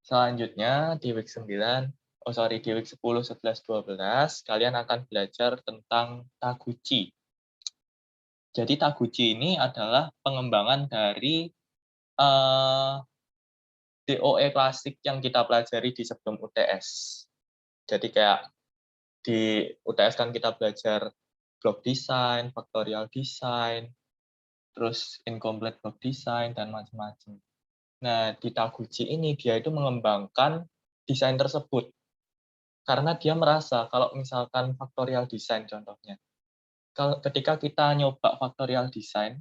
Selanjutnya di week 9, di week 10, 11, 12, kalian akan belajar tentang Taguchi. Jadi Taguchi ini adalah pengembangan dari DOE klasik yang kita pelajari di sebelum UTS. Jadi kayak di UTS kan kita belajar block design, factorial design, terus incomplete block design, dan macam-macam. Nah, di Taguchi ini dia itu mengembangkan desain tersebut. Karena dia merasa kalau misalkan factorial design contohnya, ketika kita nyoba factorial design,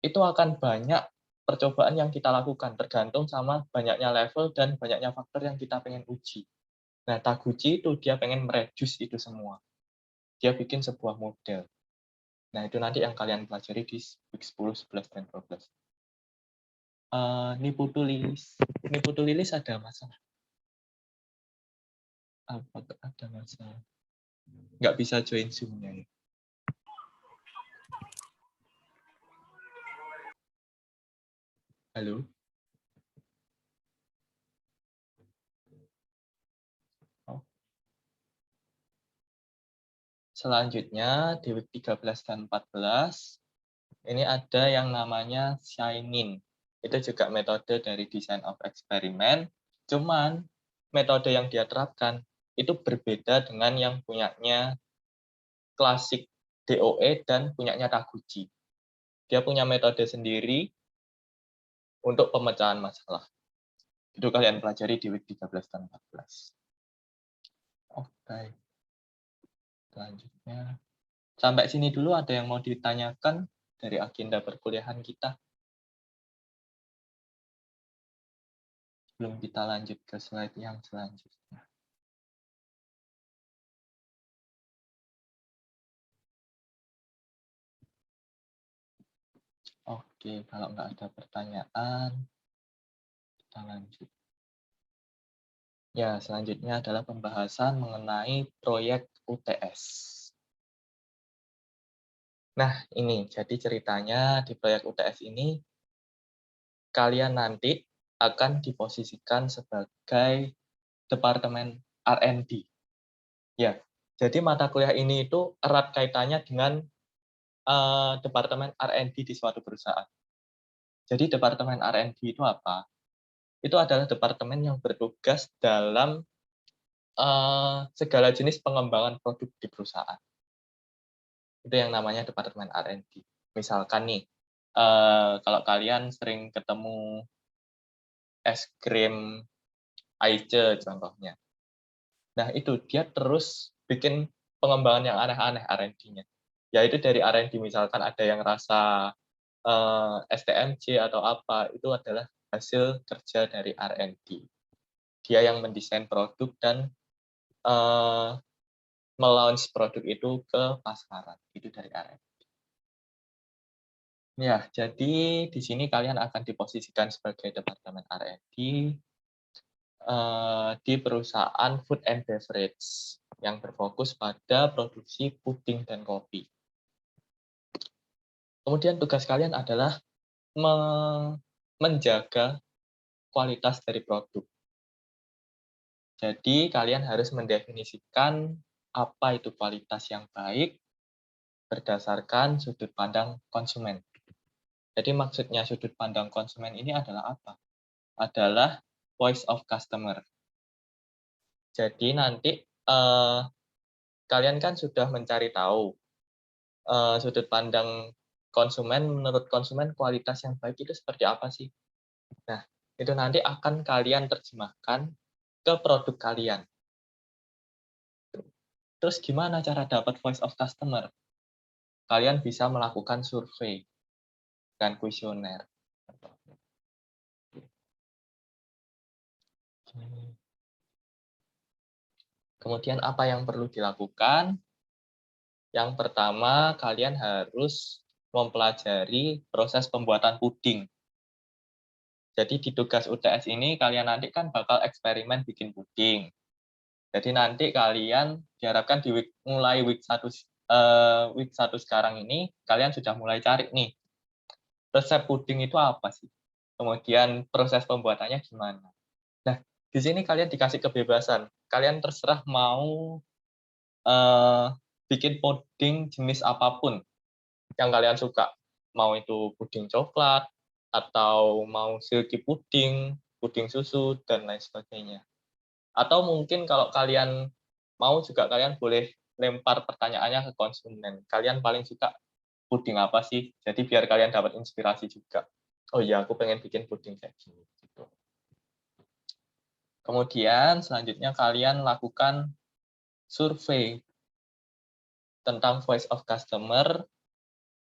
itu akan banyak percobaan yang kita lakukan, tergantung sama banyaknya level dan banyaknya faktor yang kita pengen uji. Nah, Taguchi itu dia pengen mereduce itu semua. Dia bikin sebuah model. Nah, itu nanti yang kalian pelajari di week 10, 11, dan 12. Niputu Lilis ada masalah? Apa ada masalah? Nggak bisa join Zoom-nya ya? Halo? Oh. Selanjutnya, di week 13 dan 14, ini ada yang namanya Shine-in. Itu juga metode dari design of experiment, cuman metode yang dia terapkan itu berbeda dengan yang punyanya klasik DOE dan punyanya Taguchi. Dia punya metode sendiri untuk pemecahan masalah. Itu kalian pelajari di week 13 dan 14. Oke. Selanjutnya. Sampai sini dulu ada yang mau ditanyakan dari agenda perkuliahan kita? Sebelum kita lanjut ke slide yang selanjutnya. Oke, kalau nggak ada pertanyaan, kita lanjut. Ya, selanjutnya adalah pembahasan mengenai proyek UTS. Nah, ini jadi ceritanya di proyek UTS ini, kalian nanti akan diposisikan sebagai Departemen R&D. Ya, jadi mata kuliah ini itu erat kaitannya dengan Departemen R&D di suatu perusahaan. Jadi Departemen R&D itu apa? Itu adalah departemen yang bertugas dalam segala jenis pengembangan produk di perusahaan. Itu yang namanya Departemen R&D. Misalkan nih, kalau kalian sering ketemu es krim Aice contohnya. Nah, itu dia terus bikin pengembangan yang aneh-aneh R&D-nya. Yaitu dari R&D misalkan ada yang rasa STMJ atau apa, itu adalah hasil kerja dari R&D. Dia yang mendesain produk dan melaunch produk itu ke pasaran. Itu dari R&D. Ya, jadi di sini kalian akan diposisikan sebagai Departemen R&D di perusahaan food and beverage yang berfokus pada produksi puding dan kopi. Kemudian tugas kalian adalah menjaga kualitas dari produk. Jadi kalian harus mendefinisikan apa itu kualitas yang baik berdasarkan sudut pandang konsumen. Jadi maksudnya sudut pandang konsumen ini adalah apa? Adalah voice of customer. Jadi nanti kalian kan sudah mencari tahu sudut pandang konsumen, menurut konsumen kualitas yang baik itu seperti apa sih? Nah, itu nanti akan kalian terjemahkan ke produk kalian. Terus gimana cara dapat voice of customer? Kalian bisa melakukan survei dan kuesioner. Kemudian apa yang perlu dilakukan? Yang pertama, kalian harus mempelajari proses pembuatan puding. Jadi di tugas UTS ini kalian nanti kan bakal eksperimen bikin puding. Jadi nanti kalian diharapkan di mulai week 1 sekarang ini kalian sudah mulai cari nih resep puding itu apa sih? Kemudian proses pembuatannya gimana? Di sini kalian dikasih kebebasan. Kalian terserah mau eee, bikin puding jenis apapun yang kalian suka. Mau itu puding coklat, atau mau silky puding, puding susu, dan lain sebagainya. Atau mungkin kalau kalian mau juga kalian boleh lempar pertanyaannya ke konsumen. Kalian paling suka puding apa sih? Jadi biar kalian dapat inspirasi juga. Oh iya, aku pengen bikin puding kayak gini. Gitu. Kemudian selanjutnya kalian lakukan survei tentang voice of customer,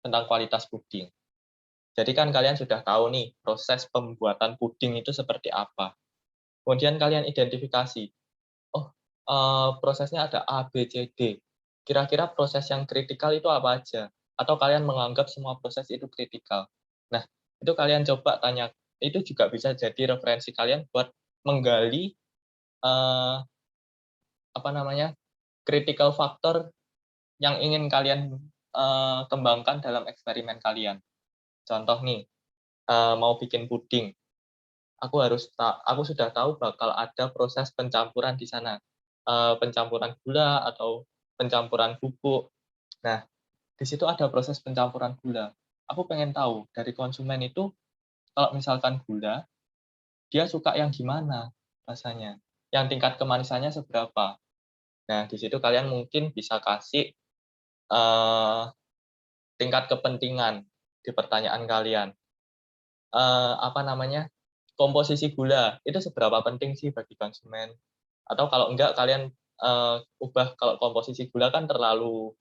tentang kualitas puding. Jadi kan kalian sudah tahu nih proses pembuatan puding itu seperti apa. Kemudian kalian identifikasi, oh prosesnya ada A, B, C, D. Kira-kira proses yang kritikal itu apa aja? Atau kalian menganggap semua proses itu kritikal? Nah, itu kalian coba tanya. Itu juga bisa jadi referensi kalian buat menggali eh, apa namanya critical factor yang ingin kalian kembangkan dalam eksperimen kalian. Contoh nih, mau bikin puding, aku sudah tahu bakal ada proses pencampuran di sana, pencampuran gula atau pencampuran bubuk. Nah, di situ ada proses pencampuran gula. Aku pengen tahu dari konsumen itu kalau misalkan gula, dia suka yang gimana rasanya, yang tingkat kemanisannya seberapa. Nah, di situ kalian mungkin bisa kasih tingkat kepentingan di pertanyaan kalian. Apa namanya, komposisi gula itu seberapa penting sih bagi konsumen? Atau kalau enggak kalian ubah, kalau komposisi gula kan terlalu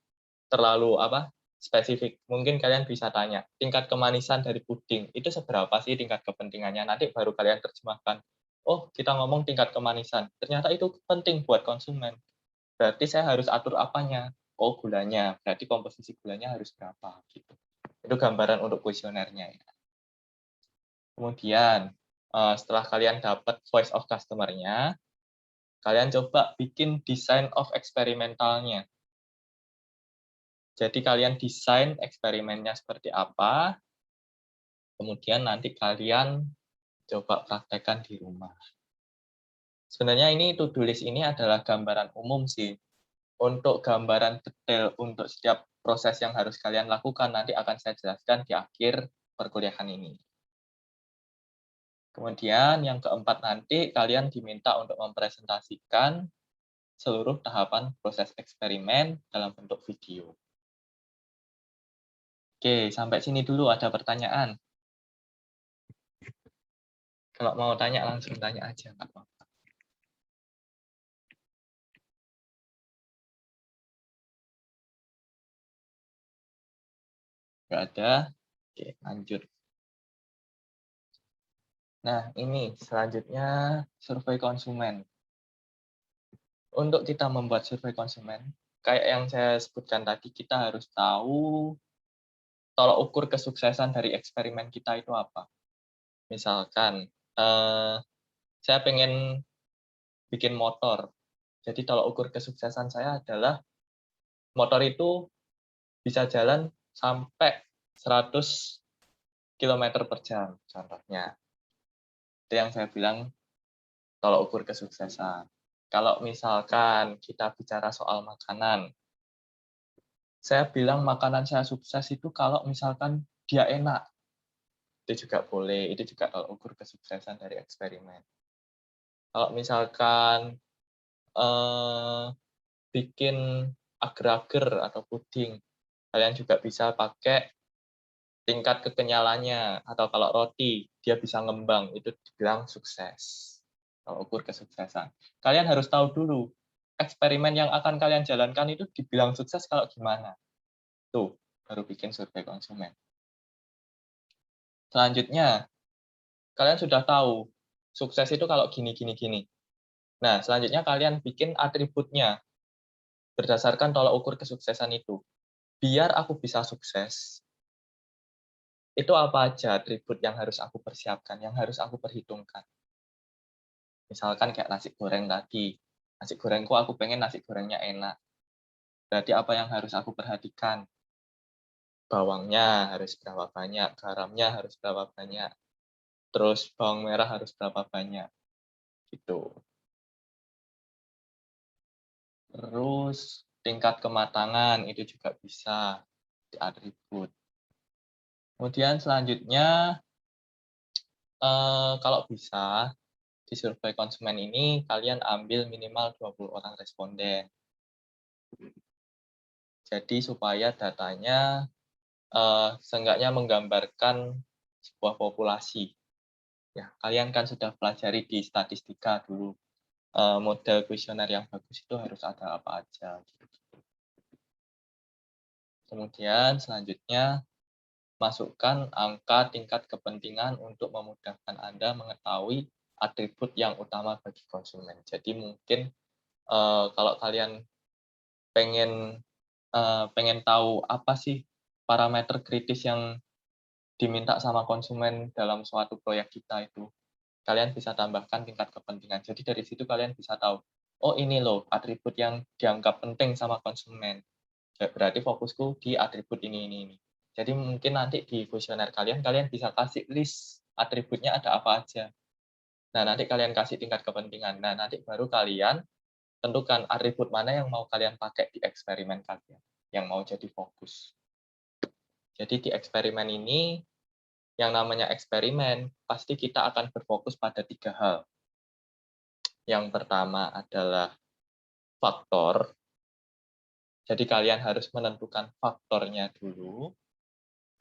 terlalu apa, spesifik. Mungkin kalian bisa tanya, tingkat kemanisan dari puding itu seberapa sih tingkat kepentingannya? Nanti baru kalian terjemahkan. Oh, kita ngomong tingkat kemanisan, ternyata itu penting buat konsumen. Berarti saya harus atur apanya? Oh, gulanya. Berarti komposisi gulanya harus berapa gitu. Itu gambaran untuk kuesionernya ya. Kemudian setelah kalian dapat voice of customer-nya, kalian coba bikin design of eksperimentalnya. Jadi kalian desain eksperimennya seperti apa, kemudian nanti kalian coba praktekkan di rumah. Sebenarnya ini to-do list ini adalah gambaran umum sih. Untuk gambaran detail untuk setiap proses yang harus kalian lakukan nanti akan saya jelaskan di akhir perkuliahan ini. Kemudian yang keempat nanti kalian diminta untuk mempresentasikan seluruh tahapan proses eksperimen dalam bentuk video. Oke, sampai sini dulu ada pertanyaan. Kalau mau tanya langsung tanya aja, nggak apa-apa. Nggak ada? Oke, lanjut. Nah, ini selanjutnya survei konsumen. Untuk kita membuat survei konsumen, kayak yang saya sebutkan tadi, kita harus tahu tolak ukur kesuksesan dari eksperimen kita itu apa. Misalkan, saya pengen bikin motor. Jadi tolak ukur kesuksesan saya adalah motor itu bisa jalan sampai 100 kilometer per jam, contohnya. Itu yang saya bilang tolak ukur kesuksesan. Kalau misalkan kita bicara soal makanan, saya bilang makanan saya sukses itu kalau misalkan dia enak. Itu juga boleh, itu juga tolak ukur kesuksesan dari eksperimen. Kalau misalkan bikin agar-agar atau puding, kalian juga bisa pakai tingkat kekenyalannya, atau kalau roti, dia bisa ngembang, itu dibilang sukses. Tolak ukur kesuksesan. Kalian harus tahu dulu, eksperimen yang akan kalian jalankan itu dibilang sukses kalau gimana. Tuh, baru bikin survei konsumen. Selanjutnya, kalian sudah tahu, sukses itu kalau gini, gini, gini. Nah, selanjutnya kalian bikin atributnya, berdasarkan tolak ukur kesuksesan itu. Biar aku bisa sukses, itu apa aja atribut yang harus aku persiapkan, yang harus aku perhitungkan. Misalkan kayak nasi goreng tadi. Nasi gorengku aku pengen nasi gorengnya enak. Berarti apa yang harus aku perhatikan? Bawangnya harus berapa banyak, garamnya harus berapa banyak, terus bawang merah harus berapa banyak. gitu. Terus tingkat kematangan itu juga bisa di atribut. Kemudian selanjutnya, kalau bisa di survei konsumen ini kalian ambil minimal 20 orang responden. Jadi supaya datanya seenggaknya menggambarkan sebuah populasi. Ya, kalian kan sudah pelajari di statistika dulu. Model kuesioner yang bagus itu harus ada apa aja. Kemudian selanjutnya masukkan angka tingkat kepentingan untuk memudahkan Anda mengetahui atribut yang utama bagi konsumen. Jadi mungkin kalau kalian pengen pengen tahu apa sih parameter kritis yang diminta sama konsumen dalam suatu proyek kita itu, kalian bisa tambahkan tingkat kepentingan. Jadi dari situ kalian bisa tahu, oh ini loh atribut yang dianggap penting sama konsumen. Berarti fokusku di atribut ini. Jadi mungkin nanti di kuesioner kalian, kalian bisa kasih list atributnya ada apa aja. Nah, nanti kalian kasih tingkat kepentingan. Nah, nanti baru kalian tentukan atribut mana yang mau kalian pakai di eksperimen kalian, yang mau jadi fokus. Jadi di eksperimen ini, yang namanya eksperimen, pasti kita akan berfokus pada 3 hal. Yang pertama adalah faktor. Jadi kalian harus menentukan faktornya dulu.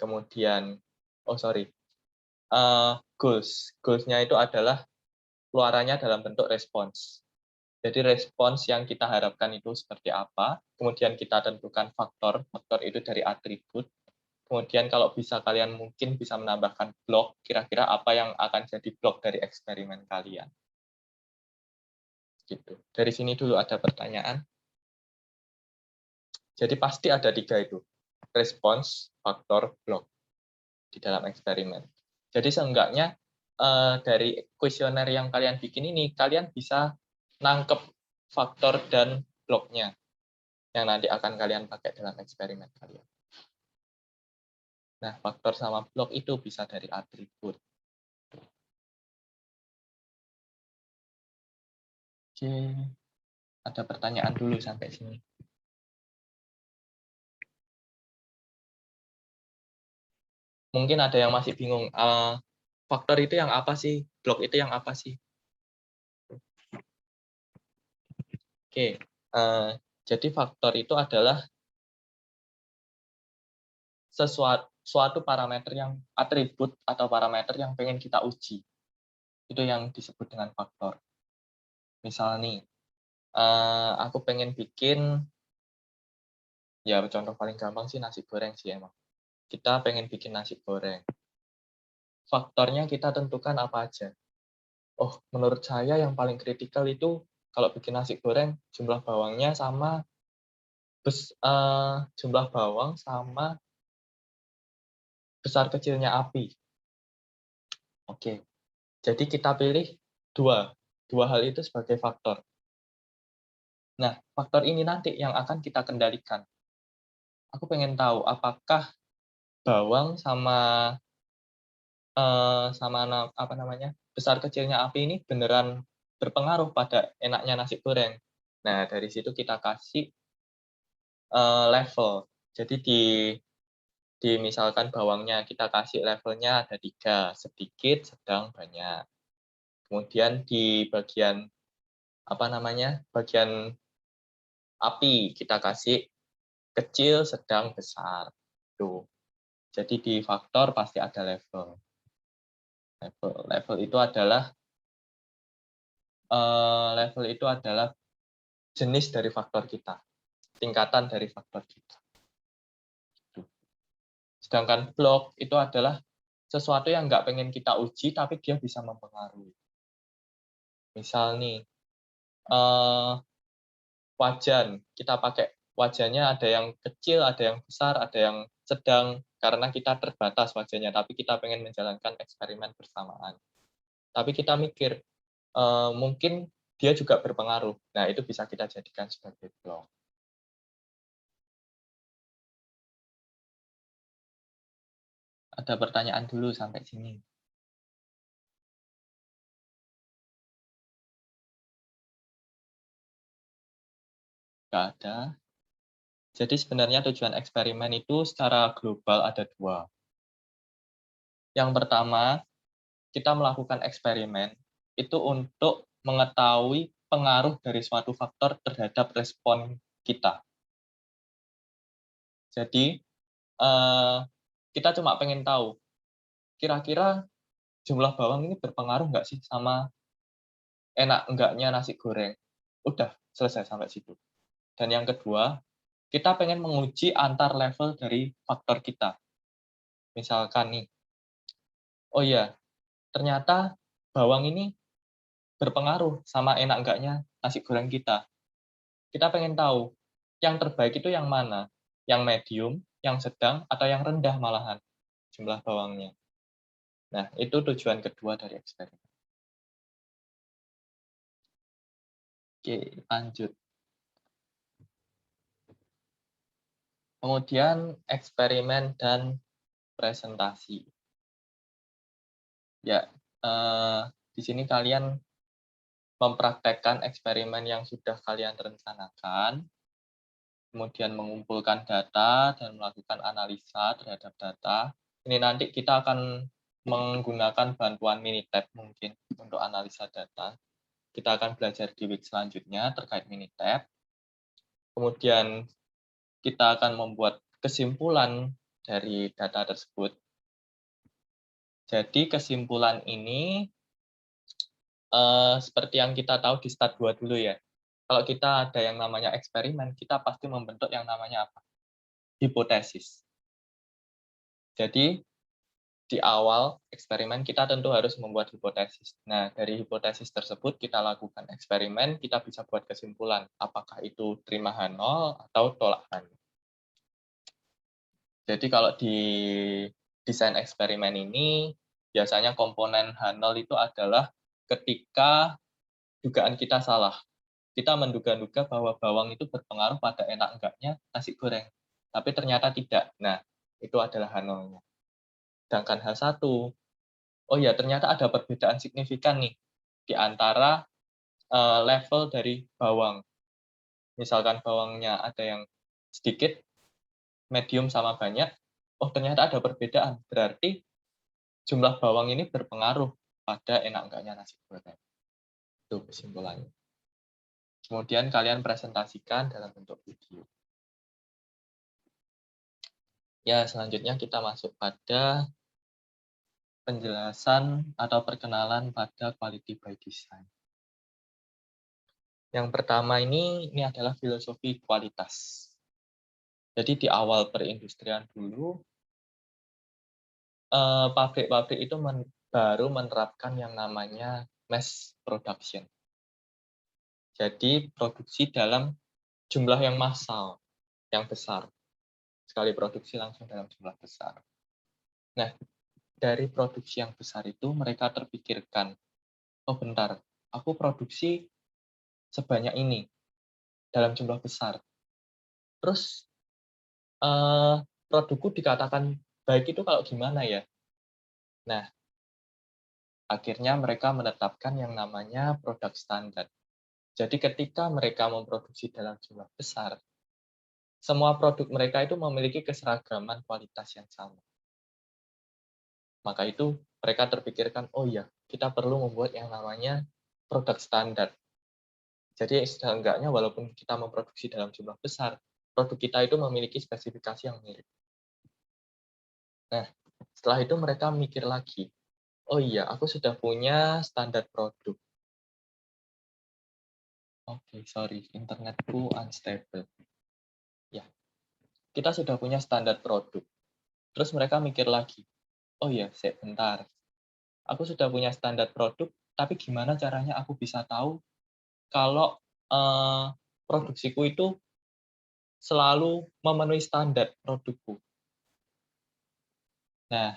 Kemudian, goals. Goals-nya itu adalah keluarannya dalam bentuk respons. Jadi respons yang kita harapkan itu seperti apa, kemudian kita tentukan faktor, faktor itu dari atribut, kemudian kalau bisa kalian mungkin bisa menambahkan blok, kira-kira apa yang akan jadi blok dari eksperimen kalian. Gitu. Dari sini dulu ada pertanyaan. Jadi pasti ada 3 itu, respons, faktor, blok di dalam eksperimen. Jadi seenggaknya dari kuesioner yang kalian bikin ini, kalian bisa nangkep faktor dan bloknya yang nanti akan kalian pakai dalam eksperimen kalian. Nah, faktor sama blok itu bisa dari atribut. Oke, ada pertanyaan dulu sampai sini. Mungkin ada yang masih bingung, faktor itu yang apa sih? Blok itu yang apa sih? Oke, jadi faktor itu adalah suatu parameter yang atribut atau parameter yang pengen kita uji. Itu yang disebut dengan faktor. Misal nih, aku pengen bikin, ya contoh paling gampang sih nasi goreng sih emang. Kita pengen bikin nasi goreng. Faktornya kita tentukan apa aja. Oh, menurut saya yang paling kritikal itu kalau bikin nasi goreng jumlah bawangnya sama jumlah bawang sama besar kecilnya api. Oke, jadi kita pilih dua hal itu sebagai faktor. Nah, faktor ini nanti yang akan kita kendalikan. Aku pengen tahu apakah bawang sama apa namanya, besar kecilnya api ini beneran berpengaruh pada enaknya nasi goreng. Nah, dari situ kita kasih level. Jadi misalkan bawangnya kita kasih levelnya ada 3, sedikit, sedang, banyak. Kemudian di bagian apa namanya, bagian api kita kasih kecil, sedang, besar. Tuh. Jadi di faktor pasti ada level. Level itu adalah jenis dari faktor kita, tingkatan dari faktor kita. Sedangkan blok itu adalah sesuatu yang nggak pengen kita uji, tapi dia bisa mempengaruhi. Misal nih, wajan, kita pakai wajannya ada yang kecil, ada yang besar, ada yang sedang, karena kita terbatas wajannya, tapi kita pengen menjalankan eksperimen bersamaan. Tapi kita mikir, mungkin dia juga berpengaruh. Nah, itu bisa kita jadikan sebagai blok. Ada pertanyaan dulu sampai sini. Nggak ada. Jadi sebenarnya tujuan eksperimen itu secara global ada dua. Yang pertama, kita melakukan eksperimen itu untuk mengetahui pengaruh dari suatu faktor terhadap respon kita. Jadi, kita cuma pengen tahu, kira-kira jumlah bawang ini berpengaruh nggak sih sama enak enggaknya nasi goreng? Udah, selesai sampai situ. Dan yang kedua, kita pengen menguji antar level dari faktor kita. Misalkan nih, oh iya, ternyata bawang ini berpengaruh sama enak enggaknya nasi goreng kita. Kita pengen tahu, yang terbaik itu yang mana? Yang medium, yang sedang, atau yang rendah malahan jumlah bawangnya. Nah, itu tujuan kedua dari eksperimen. Oke, lanjut. Kemudian eksperimen dan presentasi. Ya, di sini kalian mempraktekkan eksperimen yang sudah kalian rencanakan, kemudian mengumpulkan data dan melakukan analisa terhadap data. Ini nanti kita akan menggunakan bantuan Minitab mungkin untuk analisa data. Kita akan belajar di week selanjutnya terkait Minitab. Kemudian kita akan membuat kesimpulan dari data tersebut. Jadi kesimpulan ini seperti yang kita tahu di step 2 dulu ya. Kalau kita ada yang namanya eksperimen, kita pasti membentuk yang namanya apa? Hipotesis. Jadi di awal eksperimen kita tentu harus membuat hipotesis. Nah, dari hipotesis tersebut kita lakukan eksperimen, kita bisa buat kesimpulan apakah itu terima H0 atau tolak H0. Jadi kalau di desain eksperimen ini biasanya komponen H0 itu adalah ketika dugaan kita salah. Kita menduga-duga bahwa bawang itu berpengaruh pada enak enggaknya nasi goreng, tapi ternyata tidak. Nah, itu adalah H0-nya. Sedangkan H1, oh ya ternyata ada perbedaan signifikan nih di antara level dari bawang. Misalkan bawangnya ada yang sedikit, medium sama banyak, oh ternyata ada perbedaan. Berarti jumlah bawang ini berpengaruh pada enak enggaknya nasi goreng. Itu kesimpulannya. Kemudian kalian presentasikan dalam bentuk video. Ya, selanjutnya kita masuk pada penjelasan atau perkenalan pada quality by design. Yang pertama ini adalah filosofi kualitas. Jadi di awal perindustrian dulu, pabrik-pabrik itu baru menerapkan yang namanya mass production. Jadi produksi dalam jumlah yang massal, yang besar. Sekali produksi langsung dalam jumlah besar. Nah, dari produksi yang besar itu mereka terpikirkan, oh bentar, aku produksi sebanyak ini dalam jumlah besar. Terus produkku dikatakan baik itu kalau gimana ya? Nah, akhirnya mereka menetapkan yang namanya produk standar. Jadi ketika mereka memproduksi dalam jumlah besar, semua produk mereka itu memiliki keseragaman kualitas yang sama. Maka itu mereka terpikirkan, oh ya, kita perlu membuat yang namanya produk standar. Jadi seenggaknya walaupun kita memproduksi dalam jumlah besar, produk kita itu memiliki spesifikasi yang mirip. Nah, setelah itu mereka mikir lagi, oh iya, aku sudah punya standar produk. Oke, sorry, internetku unstable. Ya, kita sudah punya standar produk. Terus mereka mikir lagi, oh iya, sebentar. Aku sudah punya standar produk, tapi gimana caranya aku bisa tahu kalau produksiku itu selalu memenuhi standar produkku. Nah,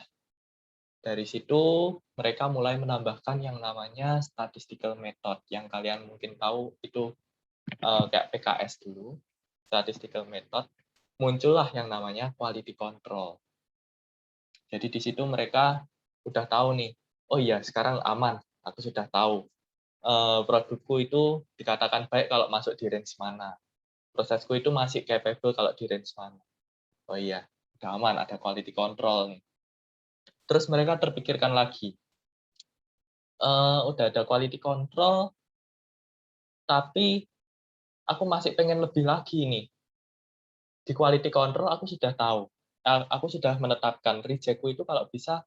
dari situ mereka mulai menambahkan yang namanya statistical method, yang kalian mungkin tahu itu kayak PKS dulu, statistical method, muncullah yang namanya quality control. Jadi di situ mereka udah tahu nih, oh iya sekarang aman, aku sudah tahu produkku itu dikatakan baik kalau masuk di range mana. prosesku itu masih capable kalau di range mana. Oh iya, udah aman, ada quality control nih. Terus mereka terpikirkan lagi, udah ada quality control, tapi aku masih pengen lebih lagi nih. Di quality control aku sudah tahu, aku sudah menetapkan reject-ku itu kalau bisa,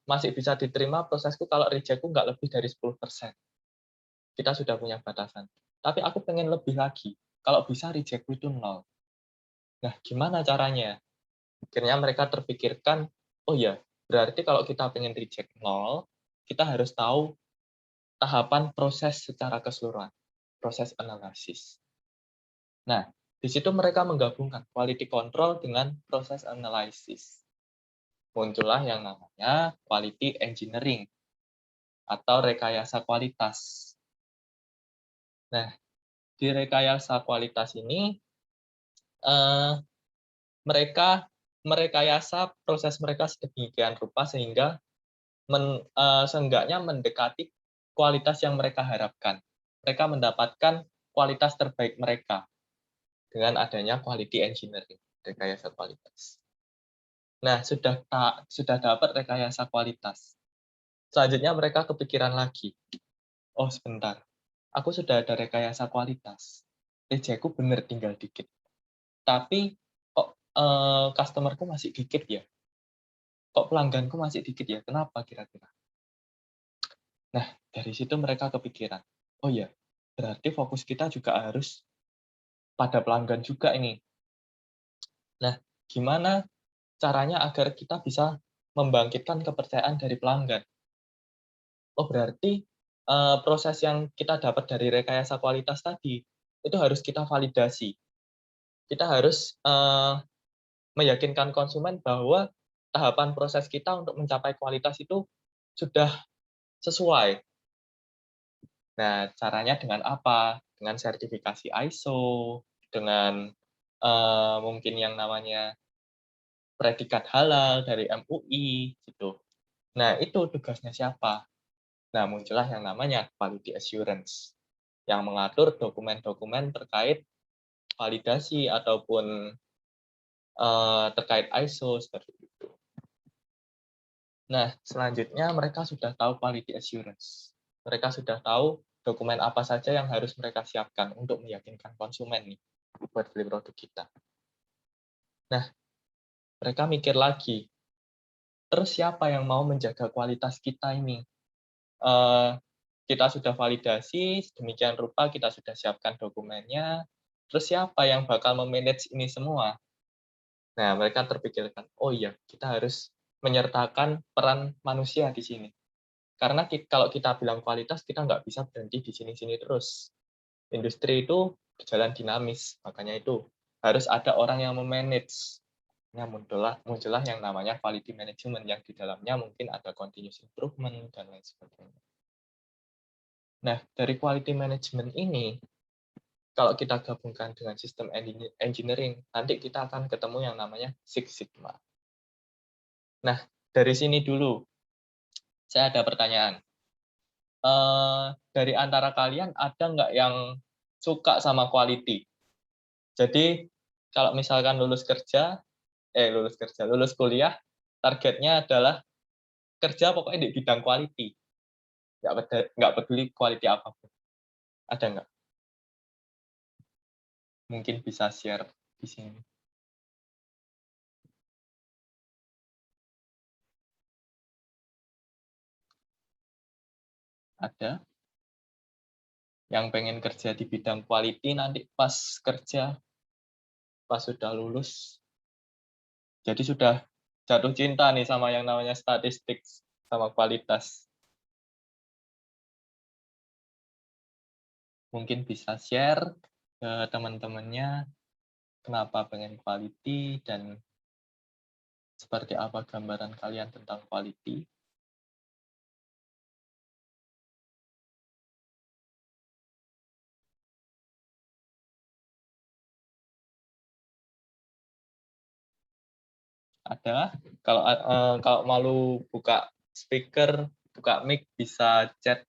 masih bisa diterima prosesku kalau reject-ku nggak lebih dari 10%. Kita sudah punya batasan. Tapi aku pengen lebih lagi, kalau bisa reject-ku itu 0. Nah, gimana caranya? Akhirnya mereka terpikirkan, oh ya, berarti kalau kita pengen reject 0, kita harus tahu tahapan proses secara keseluruhan, proses analisis. Nah, di situ mereka menggabungkan quality control dengan proses analysis. Muncullah yang namanya quality engineering atau rekayasa kualitas. Nah, di rekayasa kualitas ini mereka merekayasa proses mereka sedemikian rupa sehingga seenggaknya mendekati kualitas yang mereka harapkan. Mereka mendapatkan kualitas terbaik mereka dengan adanya quality engineering, rekayasa kualitas. Nah, sudah dapat rekayasa kualitas. Selanjutnya mereka kepikiran lagi, oh sebentar, aku sudah ada rekayasa kualitas. Rejectku bener tinggal dikit. Tapi kok customer-ku masih dikit ya? Kok pelangganku masih dikit ya? Kenapa kira-kira? Nah, dari situ mereka kepikiran, oh ya, berarti fokus kita juga harus pada pelanggan juga ini. Nah, gimana caranya agar kita bisa membangkitkan kepercayaan dari pelanggan? Oh, berarti proses yang kita dapat dari rekayasa kualitas tadi, itu harus kita validasi. Kita harus meyakinkan konsumen bahwa tahapan proses kita untuk mencapai kualitas itu sudah sesuai. Nah, caranya dengan apa? Dengan sertifikasi ISO, dengan mungkin yang namanya predikat halal dari MUI, gitu. Nah, itu tugasnya siapa? Nah, muncullah yang namanya quality assurance, yang mengatur dokumen-dokumen terkait validasi ataupun terkait ISO, seperti itu. Nah, selanjutnya mereka sudah tahu quality assurance. Mereka sudah tahu dokumen apa saja yang harus mereka siapkan untuk meyakinkan konsumen nih buat beli produk kita. Nah, mereka mikir lagi, terus siapa yang mau menjaga kualitas kita ini? Kita sudah validasi, sedemikian rupa kita sudah siapkan dokumennya, terus siapa yang bakal memanage ini semua? Nah, mereka terpikirkan, oh iya, kita harus menyertakan peran manusia di sini. Karena kalau kita bilang kualitas, kita nggak bisa berhenti di sini-sini terus. Industri itu berjalan dinamis, makanya itu harus ada orang yang memanage. Nah, muncullah yang namanya quality management, yang di dalamnya mungkin ada continuous improvement, dan lain sebagainya. Nah, dari quality management ini, kalau kita gabungkan dengan sistem engineering, nanti kita akan ketemu yang namanya Six Sigma. Nah, dari sini dulu, saya ada pertanyaan. Dari antara kalian ada nggak yang suka sama quality? Jadi, kalau misalkan lulus kuliah, targetnya adalah kerja pokoknya di bidang quality. Nggak peduli quality apapun. Ada nggak? Mungkin bisa share di sini. Ada yang pengen kerja di bidang quality nanti pas kerja, pas sudah lulus, jadi sudah jatuh cinta nih sama yang namanya statistik, sama kualitas. Mungkin bisa share ke teman-temannya kenapa pengen quality dan seperti apa gambaran kalian tentang quality. Ada? Kalau malu buka speaker, buka mic, bisa chat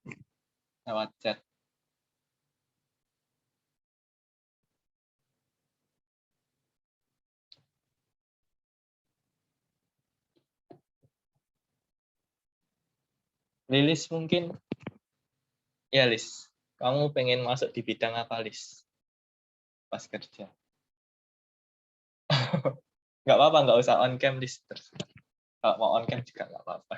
lewat chat. Lilis mungkin, ya Lis, kamu pengen masuk di bidang apa Lis pas kerja? Nggak apa-apa, nggak usah on cam Lis. Kalau mau on cam juga nggak apa-apa.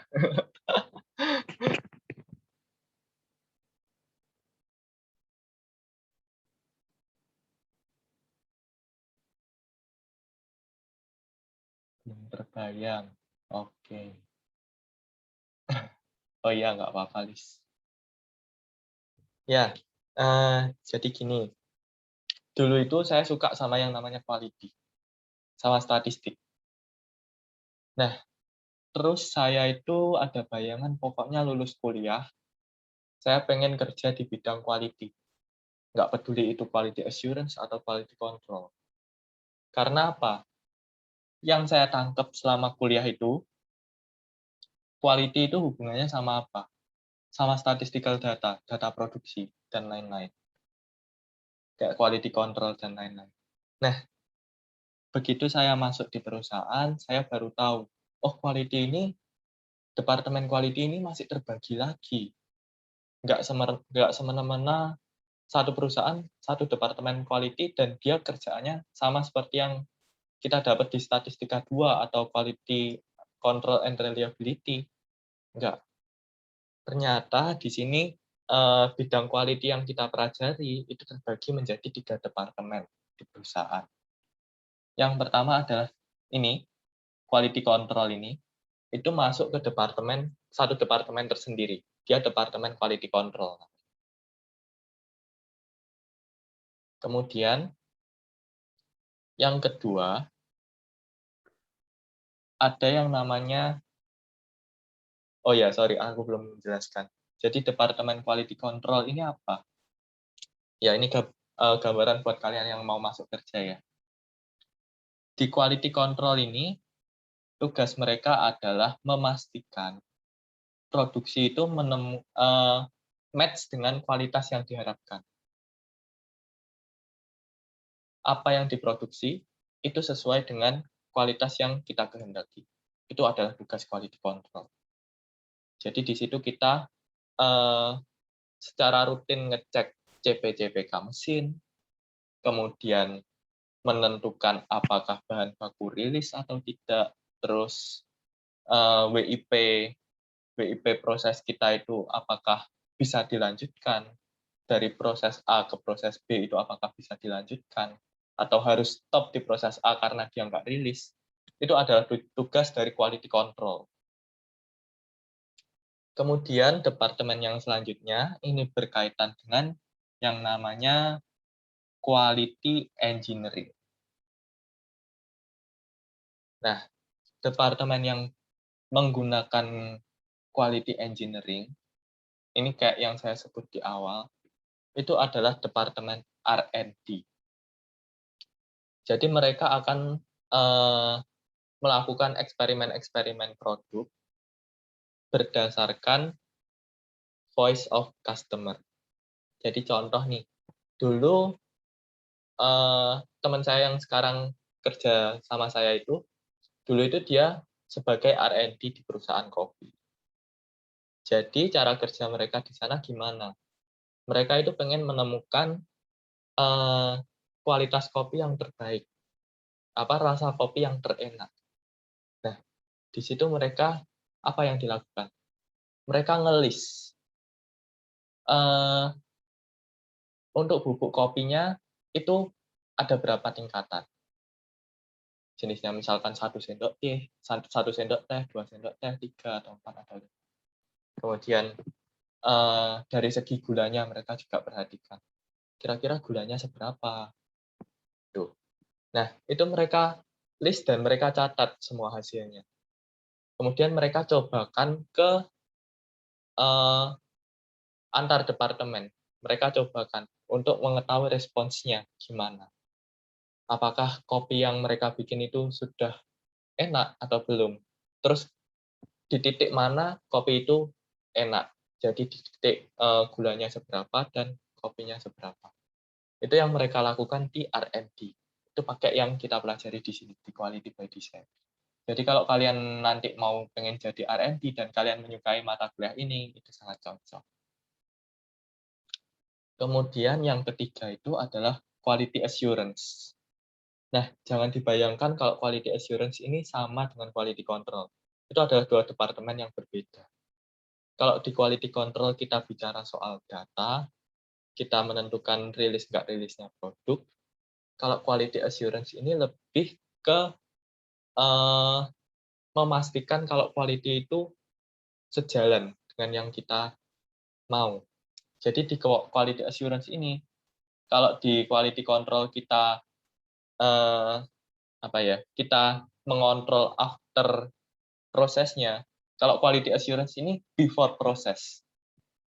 Belum terbayang. Oke. Oh iya, nggak apa-apa Lis. Ya, jadi gini. Dulu itu saya suka sama yang namanya quality, sama statistik. Nah, terus saya itu ada bayangan pokoknya lulus kuliah, saya pengen kerja di bidang quality. Nggak peduli itu quality assurance atau quality control. Karena apa? Yang saya tangkap selama kuliah itu, quality itu hubungannya sama apa? Sama statistical data, data produksi, dan lain-lain. Kayak quality control, dan lain-lain. Nah, begitu saya masuk di perusahaan, saya baru tahu, oh quality ini, departemen quality ini masih terbagi lagi. Nggak semena-mena satu perusahaan, satu departemen quality, dan dia kerjaannya sama seperti yang kita dapat di statistika 2 atau quality control and reliability. Enggak. Ternyata di sini bidang quality yang kita pelajari itu terbagi menjadi 3 departemen di perusahaan. Yang pertama adalah ini, quality control ini, itu masuk ke satu departemen tersendiri. Dia departemen quality control. Kemudian, yang kedua, ada yang namanya, oh ya, sorry, aku belum menjelaskan. Jadi departemen quality control ini apa? Ya, ini gambaran buat kalian yang mau masuk kerja ya. Di quality control ini, tugas mereka adalah memastikan produksi itu match dengan kualitas yang diharapkan. Apa yang diproduksi itu sesuai dengan kualitas yang kita kehendaki. Itu adalah tugas quality control. Jadi di situ kita secara rutin ngecek CP-CPK mesin, kemudian menentukan apakah bahan baku rilis atau tidak, terus WIP proses kita itu apakah bisa dilanjutkan, dari proses A ke proses B itu apakah bisa dilanjutkan, atau harus stop di proses A karena dia nggak rilis. Itu adalah tugas dari quality control. Kemudian departemen yang selanjutnya ini berkaitan dengan yang namanya quality engineering. Nah, departemen yang menggunakan quality engineering, ini kayak yang saya sebut di awal, itu adalah departemen R&D. Jadi mereka akan melakukan eksperimen-eksperimen produk berdasarkan voice of customer. Jadi contoh nih, dulu teman saya yang sekarang kerja sama saya itu, dulu itu dia sebagai R&D di perusahaan kopi. Jadi cara kerja mereka di sana gimana? Mereka itu pengen menemukan kualitas kopi yang terbaik, rasa kopi yang terenak. Nah, di situ mereka apa yang dilakukan? Mereka ngelis untuk bubuk kopinya itu ada berapa tingkatan. Jenisnya misalkan 1 sendok teh, 1 sendok teh, 2 sendok teh, 3 atau 4 atau 5. Kemudian dari segi gulanya mereka juga perhatikan. Kira-kira gulanya seberapa? Tuh. Nah, itu mereka list dan mereka catat semua hasilnya. Kemudian mereka cobakan ke antar departemen. Mereka cobakan untuk mengetahui responsnya gimana. Apakah kopi yang mereka bikin itu sudah enak atau belum. Terus di titik mana kopi itu enak. Jadi di titik gulanya seberapa dan kopinya seberapa. Itu yang mereka lakukan di R&D. Itu pakai yang kita pelajari di sini, di Quality by Design. Jadi kalau kalian nanti mau pengen jadi R&D dan kalian menyukai mata kuliah ini, itu sangat cocok. Kemudian yang ketiga itu adalah quality assurance. Nah, jangan dibayangkan kalau quality assurance ini sama dengan quality control. Itu adalah dua departemen yang berbeda. Kalau di quality control kita bicara soal data, kita menentukan rilis nggak rilisnya produk. Kalau quality assurance ini lebih ke eh, memastikan kalau quality itu sejalan dengan yang kita mau. Jadi di quality assurance ini, kalau di quality control kita eh, apa ya, kita mengontrol after prosesnya. Kalau quality assurance ini before proses.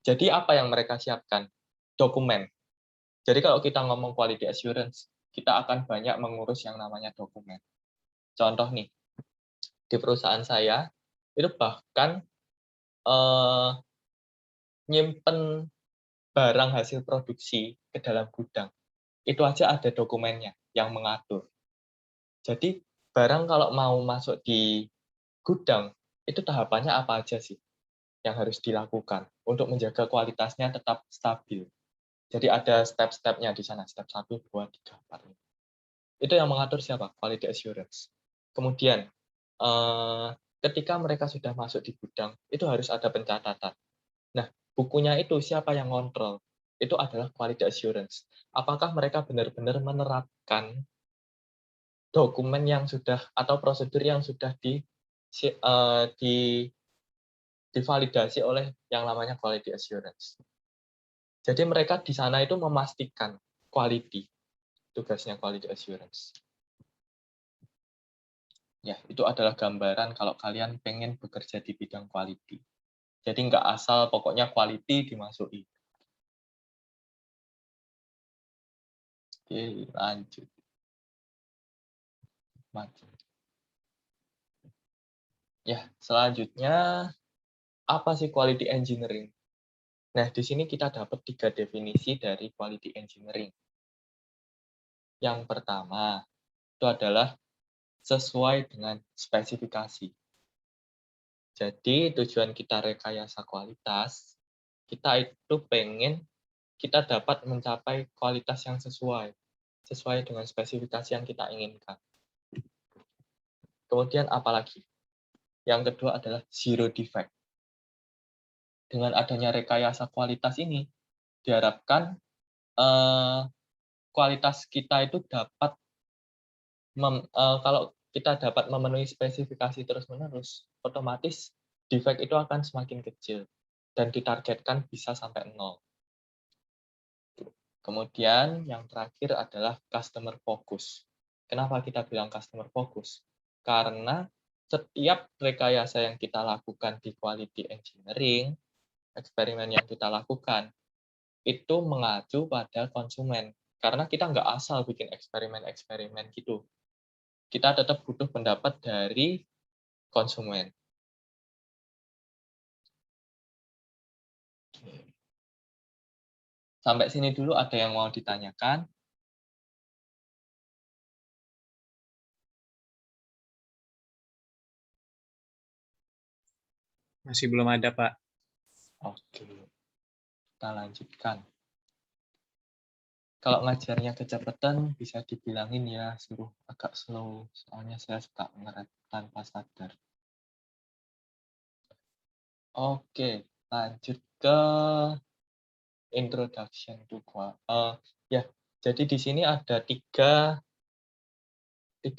Jadi apa yang mereka siapkan? Dokumen. Jadi kalau kita ngomong quality assurance, kita akan banyak mengurus yang namanya dokumen. Contoh nih, di perusahaan saya, itu bahkan nyimpen barang hasil produksi ke dalam gudang. Itu aja ada dokumennya yang mengatur. Jadi barang kalau mau masuk di gudang, itu tahapannya apa aja sih yang harus dilakukan untuk menjaga kualitasnya tetap stabil. Jadi ada step-stepnya di sana, step 1, 2, 3, 4. Itu yang mengatur siapa? Quality assurance. Kemudian, ketika mereka sudah masuk di gudang, itu harus ada pencatatan. Nah, bukunya itu siapa yang ngontrol? Itu adalah quality assurance. Apakah mereka benar-benar menerapkan dokumen yang sudah atau prosedur yang sudah divalidasi oleh yang namanya quality assurance. Jadi mereka di sana itu memastikan quality, tugasnya quality assurance. Ya, itu adalah gambaran kalau kalian pengen bekerja di bidang quality. Jadi nggak asal pokoknya quality dimasuki. Oke, lanjut. Maju. Ya, selanjutnya apa sih quality engineering? Nah, di sini kita dapat 3 definisi dari quality engineering. Yang pertama, itu adalah sesuai dengan spesifikasi. Jadi tujuan kita rekayasa kualitas, kita itu pengen kita dapat mencapai kualitas yang sesuai dengan spesifikasi yang kita inginkan. Kemudian apalagi? Yang kedua adalah zero defect. Dengan adanya rekayasa kualitas ini, diharapkan kualitas kita itu dapat kalau kita dapat memenuhi spesifikasi terus-menerus, otomatis defect itu akan semakin kecil dan ditargetkan bisa sampai 0. Kemudian yang terakhir adalah customer focus. Kenapa kita bilang customer focus? Karena setiap rekayasa yang kita lakukan di quality engineering, eksperimen yang kita lakukan, itu mengacu pada konsumen. Karena kita nggak asal bikin eksperimen-eksperimen gitu. Kita tetap butuh pendapat dari konsumen. Sampai sini dulu ada yang mau ditanyakan? Masih belum ada, Pak. Oke, kita lanjutkan. Kalau ngajarnya kecepatan, bisa dibilangin ya, suruh agak slow. Soalnya saya suka ngerep tanpa sadar. Oke, lanjut ke introduction to ya, jadi di sini ada tiga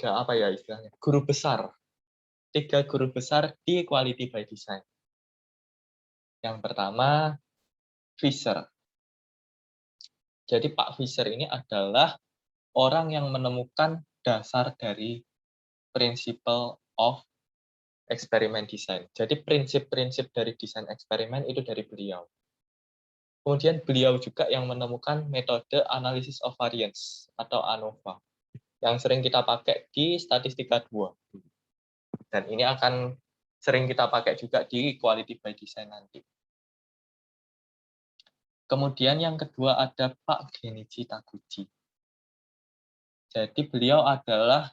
apa ya istilahnya, guru besar. 3 guru besar di quality by design. Yang pertama, Fisher. Jadi Pak Fisher ini adalah orang yang menemukan dasar dari principle of eksperimen desain. Jadi prinsip-prinsip dari desain eksperimen itu dari beliau. Kemudian beliau juga yang menemukan metode analysis of variance atau ANOVA yang sering kita pakai di statistika 2. Dan ini akan sering kita pakai juga di quality by design nanti. Kemudian yang kedua ada Pak Genichi Taguchi. Jadi beliau adalah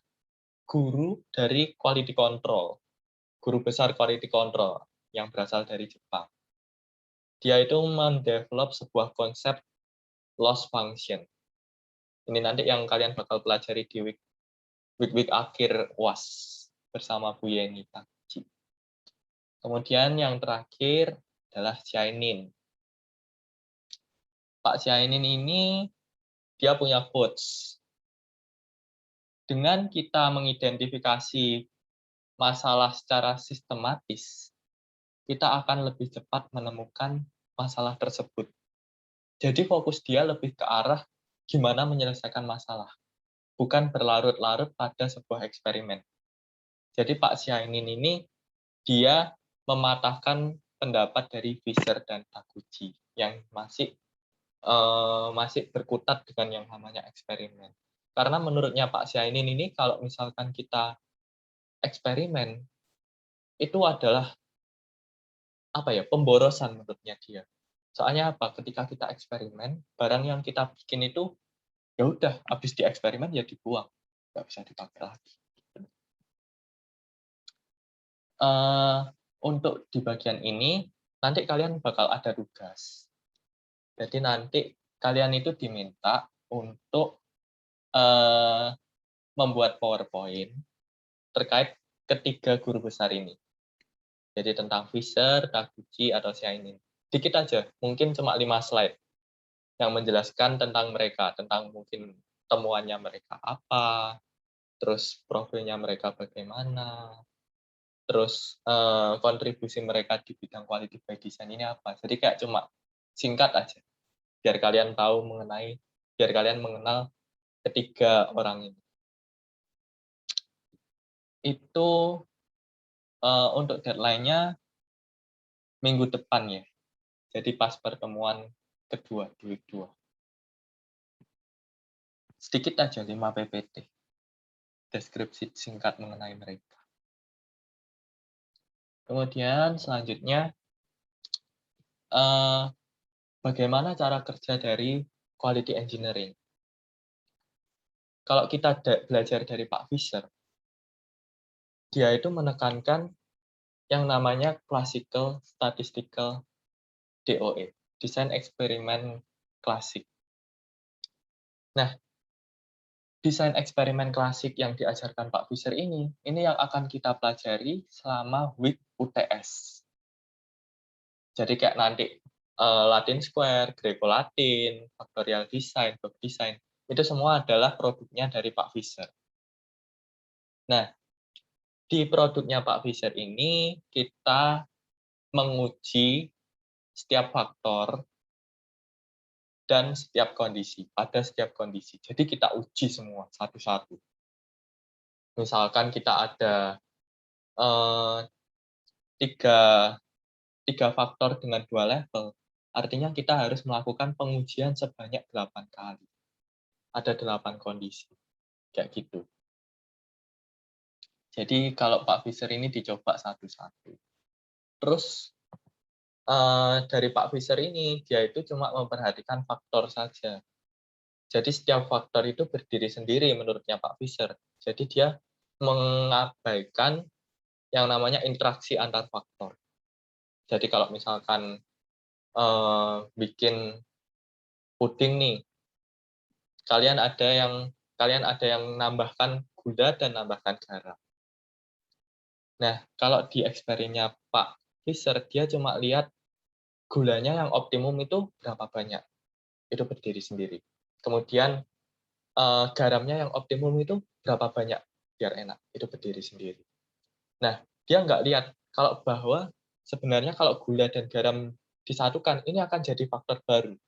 guru dari quality control, guru besar quality control yang berasal dari Jepang. Dia itu mendevelop sebuah konsep loss function. Ini nanti yang kalian bakal pelajari di week akhir UAS bersama Bu Yeni Takuchi. Kemudian yang terakhir adalah Xiainin. Pak Xiainin ini dia punya quotes. Dengan kita mengidentifikasi masalah secara sistematis, kita akan lebih cepat menemukan masalah tersebut. Jadi fokus dia lebih ke arah gimana menyelesaikan masalah, bukan berlarut-larut pada sebuah eksperimen. Jadi Pak Xiainin ini dia mematahkan pendapat dari Fisher dan Taguchi yang masih berkutat dengan yang namanya eksperimen. Karena menurutnya Pak Xiainin ini kalau misalkan kita eksperimen itu adalah pemborosan menurutnya dia. Soalnya apa? Ketika kita eksperimen, barang yang kita bikin itu ya udah habis dieksperimen ya dibuang, nggak bisa dipakai lagi. Untuk di bagian ini nanti kalian bakal ada tugas. Jadi nanti kalian itu diminta untuk membuat PowerPoint terkait ketiga guru besar ini. Jadi tentang Fisher, Taguchi, atau Xiainin. Dikit aja, mungkin cuma 5 slide yang menjelaskan tentang mereka, tentang mungkin temuannya mereka apa, terus profilnya mereka bagaimana, terus kontribusi mereka di bidang quality by design ini apa. Jadi kayak cuma singkat aja, biar kalian mengenal ketiga orang ini. Itu untuk deadline-nya minggu depan ya. Jadi pas pertemuan kedua di week 2. Sedikit aja 5 PPT. Deskripsi singkat mengenai mereka. Kemudian selanjutnya bagaimana cara kerja dari quality engineering. Kalau kita belajar dari Pak Fisher, dia itu menekankan yang namanya classical statistical DOE, desain eksperimen klasik. Nah, desain eksperimen klasik yang diajarkan Pak Fisher ini yang akan kita pelajari selama week UTS. Jadi kayak nanti Latin Square, Greco-Latin, Factorial Design, Block Design, itu semua adalah produknya dari Pak Fisher. Nah, di produknya Pak Fisher ini kita menguji setiap faktor dan setiap kondisi, pada setiap kondisi. Jadi kita uji semua satu-satu. Misalkan kita ada tiga faktor dengan 2 level, artinya kita harus melakukan pengujian sebanyak 8 kali. Ada 8 kondisi, kayak gitu. Jadi kalau Pak Fisher ini dicoba satu-satu. Terus dari Pak Fisher ini, dia itu cuma memperhatikan faktor saja. Jadi setiap faktor itu berdiri sendiri menurutnya Pak Fisher. Jadi dia mengabaikan yang namanya interaksi antar faktor. Jadi kalau misalkan bikin puding nih, kalian ada yang nambahkan gula dan nambahkan garam. Nah, kalau di eksperimennya Pak Fisher, dia cuma lihat gulanya yang optimum itu berapa banyak. Itu berdiri sendiri. Kemudian garamnya yang optimum itu berapa banyak biar enak. Itu berdiri sendiri. Nah, dia nggak lihat bahwa sebenarnya kalau gula dan garam disatukan, ini akan jadi faktor baru.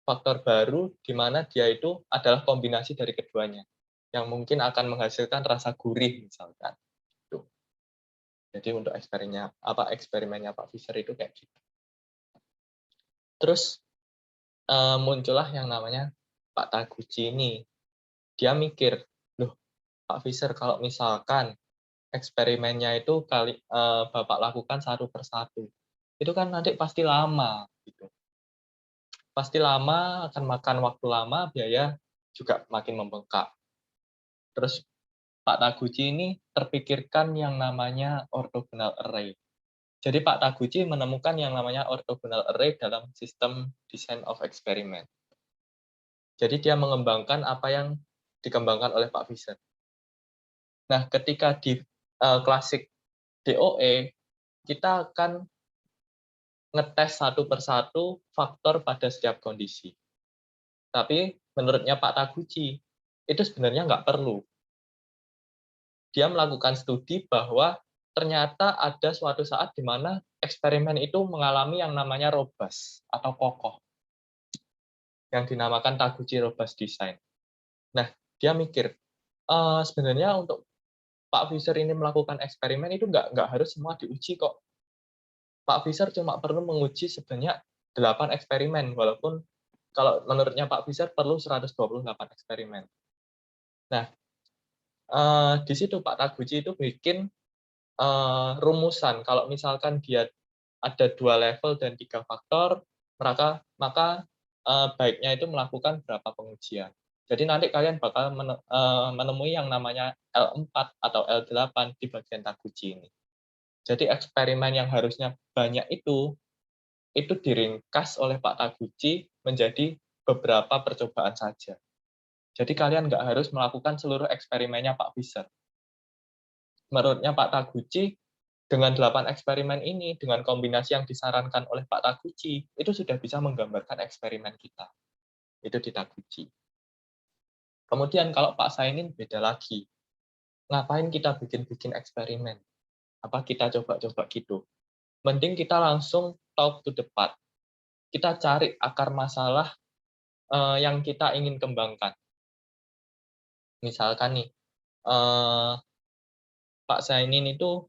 Faktor baru di mana dia itu adalah kombinasi dari keduanya, yang mungkin akan menghasilkan rasa gurih misalkan. Tuh. Jadi untuk eksperimennya Pak Fisher itu kayak gitu. Terus muncullah yang namanya Pak Taguchi ini. Dia mikir, loh Pak Fisher kalau misalkan eksperimennya itu Bapak lakukan satu persatu, itu kan nanti pasti lama gitu. Pasti lama, akan makan waktu lama, biaya juga makin membengkak. Terus Pak Taguchi ini terpikirkan yang namanya orthogonal array. Jadi Pak Taguchi menemukan yang namanya orthogonal array dalam sistem design of experiment. Jadi dia mengembangkan apa yang dikembangkan oleh Pak Fisher. Nah, ketika di klasik DOE, kita akan ngetes satu persatu faktor pada setiap kondisi. Tapi menurutnya Pak Taguchi, itu sebenarnya nggak perlu. Dia melakukan studi bahwa ternyata ada suatu saat di mana eksperimen itu mengalami yang namanya robust atau kokoh, yang dinamakan Taguchi robust design. Nah, dia mikir, sebenarnya untuk Pak Fisher ini melakukan eksperimen itu nggak harus semua diuji kok. Pak Fisher cuma perlu menguji sebanyak 8 eksperimen, walaupun kalau menurutnya Pak Fisher perlu 128 eksperimen. Nah, di situ Pak Taguchi itu bikin rumusan. Kalau misalkan dia ada 2 level dan 3 faktor, maka baiknya itu melakukan berapa pengujian. Jadi nanti kalian bakal menemui yang namanya L4 atau L8 di bagian Taguchi ini. Jadi eksperimen yang harusnya banyak itu diringkas oleh Pak Taguchi menjadi beberapa percobaan saja. Jadi kalian nggak harus melakukan seluruh eksperimennya Pak Fisher. Menurutnya Pak Taguchi, dengan 8 eksperimen ini, dengan kombinasi yang disarankan oleh Pak Taguchi, itu sudah bisa menggambarkan eksperimen kita. Itu di Taguchi. Kemudian kalau Pak Sainin beda lagi. Ngapain kita bikin-bikin eksperimen? Apa kita coba-coba gitu? Mending kita langsung talk to the part. Kita cari akar masalah yang kita ingin kembangkan. Misalkan nih, Pak Sainin itu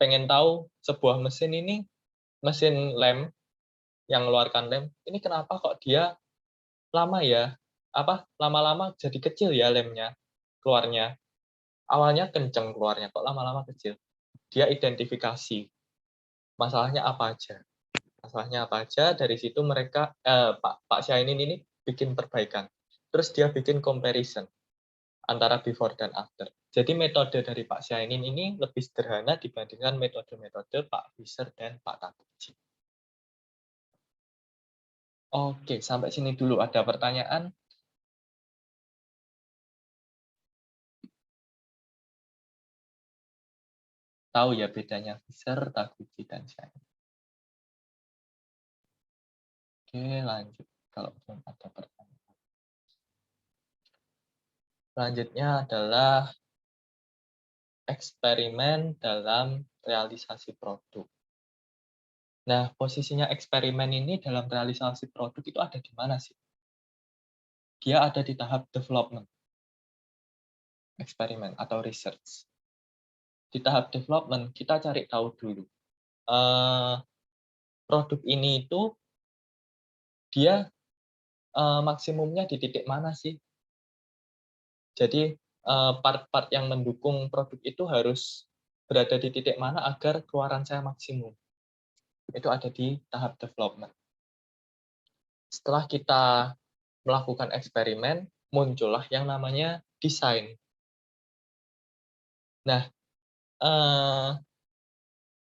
pengen tahu sebuah mesin ini, mesin lem yang mengeluarkan lem, ini kenapa kok dia lama ya? Lama-lama jadi kecil ya lemnya, keluarnya. Awalnya kenceng keluarnya, kok lama-lama kecil. Dia identifikasi masalahnya apa aja. Masalahnya apa aja, dari situ mereka Pak Syainin ini bikin perbaikan. Terus dia bikin comparison antara before dan after. Jadi metode dari Pak Syainin ini lebih sederhana dibandingkan metode-metode Pak Fisher dan Pak Taguchi. Oke, sampai sini dulu. Ada pertanyaan? Tahu ya bedanya Fisher, Taguchi, dan Syainin. Oke, lanjut. Kalau belum ada pertanyaan. Selanjutnya adalah eksperimen dalam realisasi produk. Nah, posisinya eksperimen ini dalam realisasi produk itu ada di mana sih? Dia ada di tahap development, eksperimen atau research. Di tahap development, kita cari tahu dulu. Produk ini itu dia maksimumnya di titik mana sih? Jadi part-part yang mendukung produk itu harus berada di titik mana agar keluaran saya maksimum. Itu ada di tahap development. Setelah kita melakukan eksperimen, muncullah yang namanya desain. Nah,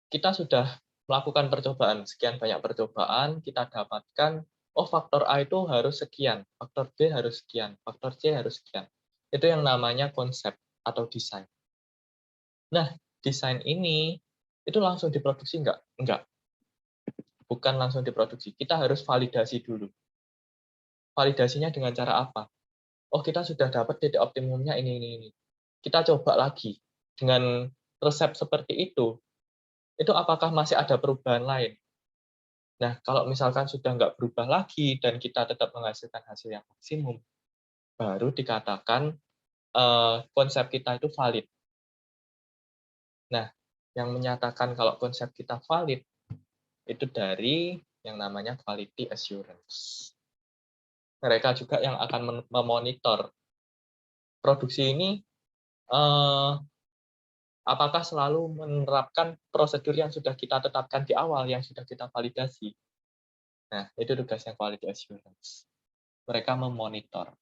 kita sudah melakukan percobaan, sekian banyak percobaan, kita dapatkan, oh faktor A itu harus sekian, faktor B harus sekian, faktor C harus sekian. Itu yang namanya konsep atau desain. Nah, desain ini itu langsung diproduksi enggak? Enggak. Bukan langsung diproduksi. Kita harus validasi dulu. Validasinya dengan cara apa? Oh, kita sudah dapat titik optimumnya ini. Kita coba lagi. Dengan resep seperti itu apakah masih ada perubahan lain? Nah, kalau misalkan sudah nggak berubah lagi dan kita tetap menghasilkan hasil yang maksimum, baru dikatakan konsep kita itu valid. Nah, yang menyatakan kalau konsep kita valid itu dari yang namanya quality assurance. Mereka juga yang akan memonitor produksi ini apakah selalu menerapkan prosedur yang sudah kita tetapkan di awal, yang sudah kita validasi. Nah, itu tugasnya quality assurance. Mereka memonitor.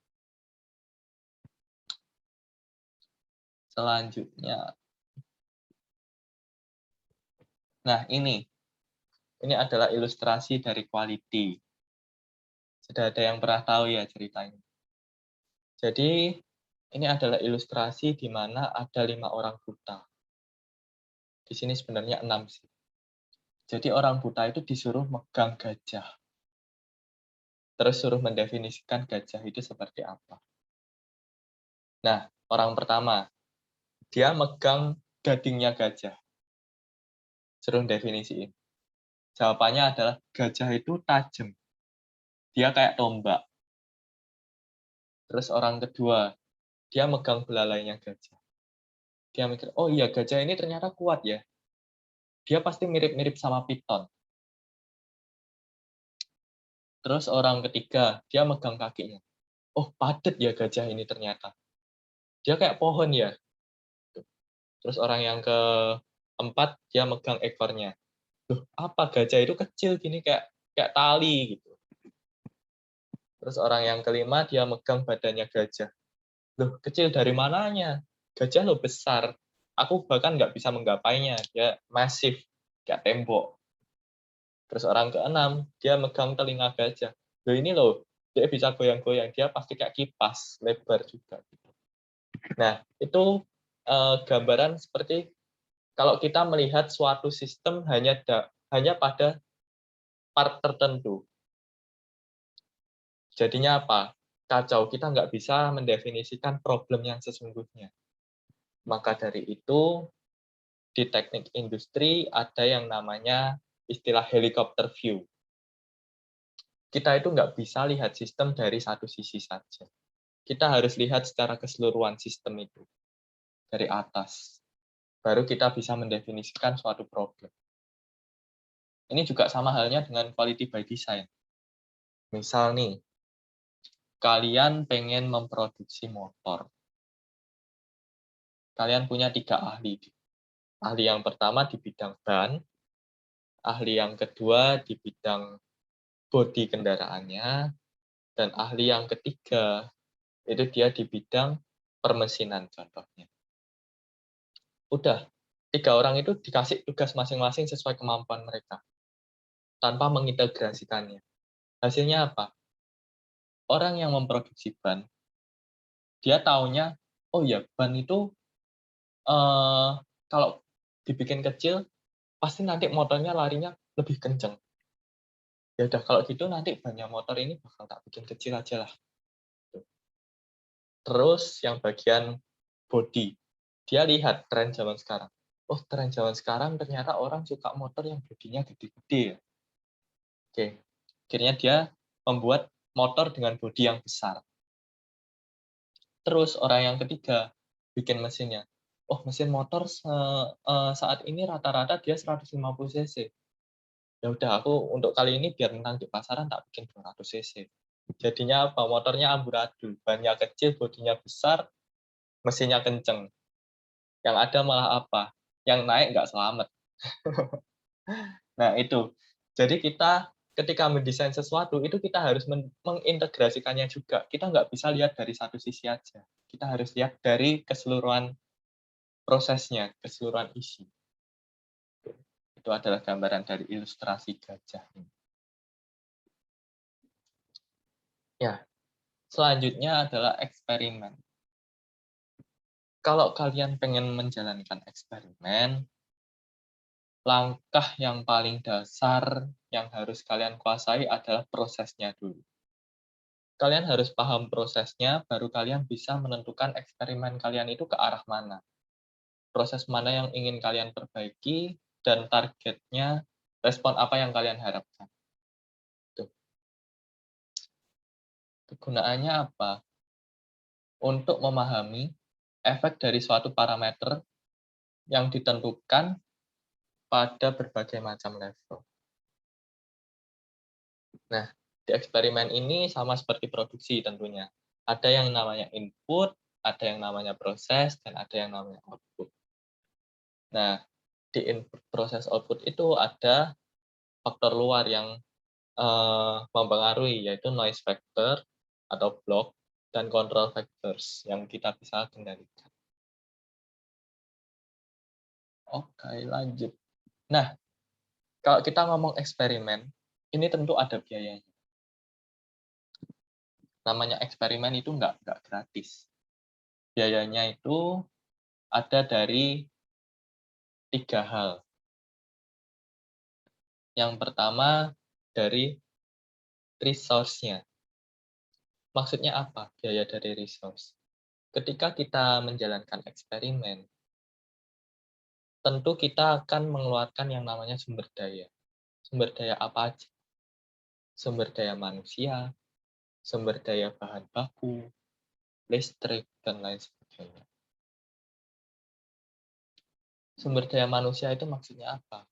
Selanjutnya, nah ini adalah ilustrasi dari quality. Sudah ada yang pernah tahu ya ceritanya. Jadi, ini adalah ilustrasi di mana ada 5 orang buta. Di sini sebenarnya 6 sih. Jadi orang buta itu disuruh megang gajah. Terus suruh mendefinisikan gajah itu seperti apa. Nah, orang pertama, dia megang gadingnya gajah. Suruh definisiin. Jawabannya adalah gajah itu tajam. Dia kayak tombak. Terus orang kedua, dia megang belalainya gajah. Dia mikir, oh iya gajah ini ternyata kuat ya. Dia pasti mirip-mirip sama piton. Terus orang ketiga, dia megang kakinya. Oh, padat ya gajah ini ternyata. Dia kayak pohon ya. Terus orang yang keempat, dia megang ekornya. Loh, apa gajah itu kecil gini kayak kayak tali gitu. Terus orang yang kelima, dia megang badannya gajah. Loh, kecil dari mananya? Gajah lo besar. Aku bahkan nggak bisa menggapainya. Dia masif, kayak tembok. Terus orang keenam, dia megang telinga gajah. Loh ini loh, dia bisa goyang-goyang. Dia pasti kayak kipas, lebar juga. Nah, itu gambaran seperti kalau kita melihat suatu sistem hanya pada part tertentu. Jadinya apa? Kacau, kita nggak bisa mendefinisikan problem yang sesungguhnya. Maka dari itu, di teknik industri ada yang namanya istilah helicopter view. Kita itu nggak bisa lihat sistem dari satu sisi saja. Kita harus lihat secara keseluruhan sistem itu, dari atas. Baru kita bisa mendefinisikan suatu problem. Ini juga sama halnya dengan quality by design. Misal nih, kalian pengen memproduksi motor. Kalian punya 3 ahli. Ahli yang pertama di bidang ban, ahli yang kedua di bidang bodi kendaraannya, dan ahli yang ketiga itu dia di bidang permesinan contohnya. Udah, 3 orang itu dikasih tugas masing-masing sesuai kemampuan mereka, tanpa mengintegrasikannya. Hasilnya apa? Orang yang memproduksi ban, dia taunya, oh ya ban itu kalau dibikin kecil, pasti nanti motornya larinya lebih kenceng. Ya udah kalau gitu nanti bannya motor ini bakal tak bikin kecil aja lah. Terus yang bagian body, dia lihat tren zaman sekarang. Oh, tren zaman sekarang ternyata orang suka motor yang bodinya gede-gede ya. Oke, akhirnya dia membuat motor dengan bodi yang besar. Terus orang yang ketiga bikin mesinnya. Oh, mesin motor saat ini rata-rata dia 150 cc. Ya udah aku untuk kali ini biar menang di pasaran tak bikin 200 cc. Jadinya apa? Motornya amburadul, bannya kecil, bodinya besar, mesinnya kenceng. Yang ada malah apa? Yang naik nggak selamat. Nah itu. Jadi kita ketika mendesain sesuatu, itu kita harus mengintegrasikannya juga. Kita nggak bisa lihat dari satu sisi aja. Kita harus lihat dari keseluruhan prosesnya, keseluruhan isi. Itu adalah gambaran dari ilustrasi gajah. Ya, selanjutnya adalah eksperimen. Kalau kalian pengen menjalankan eksperimen, langkah yang paling dasar yang harus kalian kuasai adalah prosesnya dulu. Kalian harus paham prosesnya, baru kalian bisa menentukan eksperimen kalian itu ke arah mana. Proses mana yang ingin kalian perbaiki, dan targetnya, respon apa yang kalian harapkan. Tuh. Kegunaannya apa? Untuk memahami efek dari suatu parameter yang ditentukan pada berbagai macam level. Nah, di eksperimen ini sama seperti produksi tentunya. Ada yang namanya input, ada yang namanya proses, dan ada yang namanya output. Nah, di input, proses, output itu ada faktor luar yang mempengaruhi, yaitu noise factor atau block, dan control factors yang kita bisa kendalikan. Oke, lanjut. Nah, kalau kita ngomong eksperimen, ini tentu ada biayanya. Namanya eksperimen itu nggak gratis. Biayanya itu ada dari 3 hal. Yang pertama dari resource-nya. Maksudnya apa biaya dari resource? Ketika kita menjalankan eksperimen, tentu kita akan mengeluarkan yang namanya sumber daya. Sumber daya apa aja? Sumber daya manusia, sumber daya bahan baku, listrik, dan lain sebagainya. Sumber daya manusia itu maksudnya apa?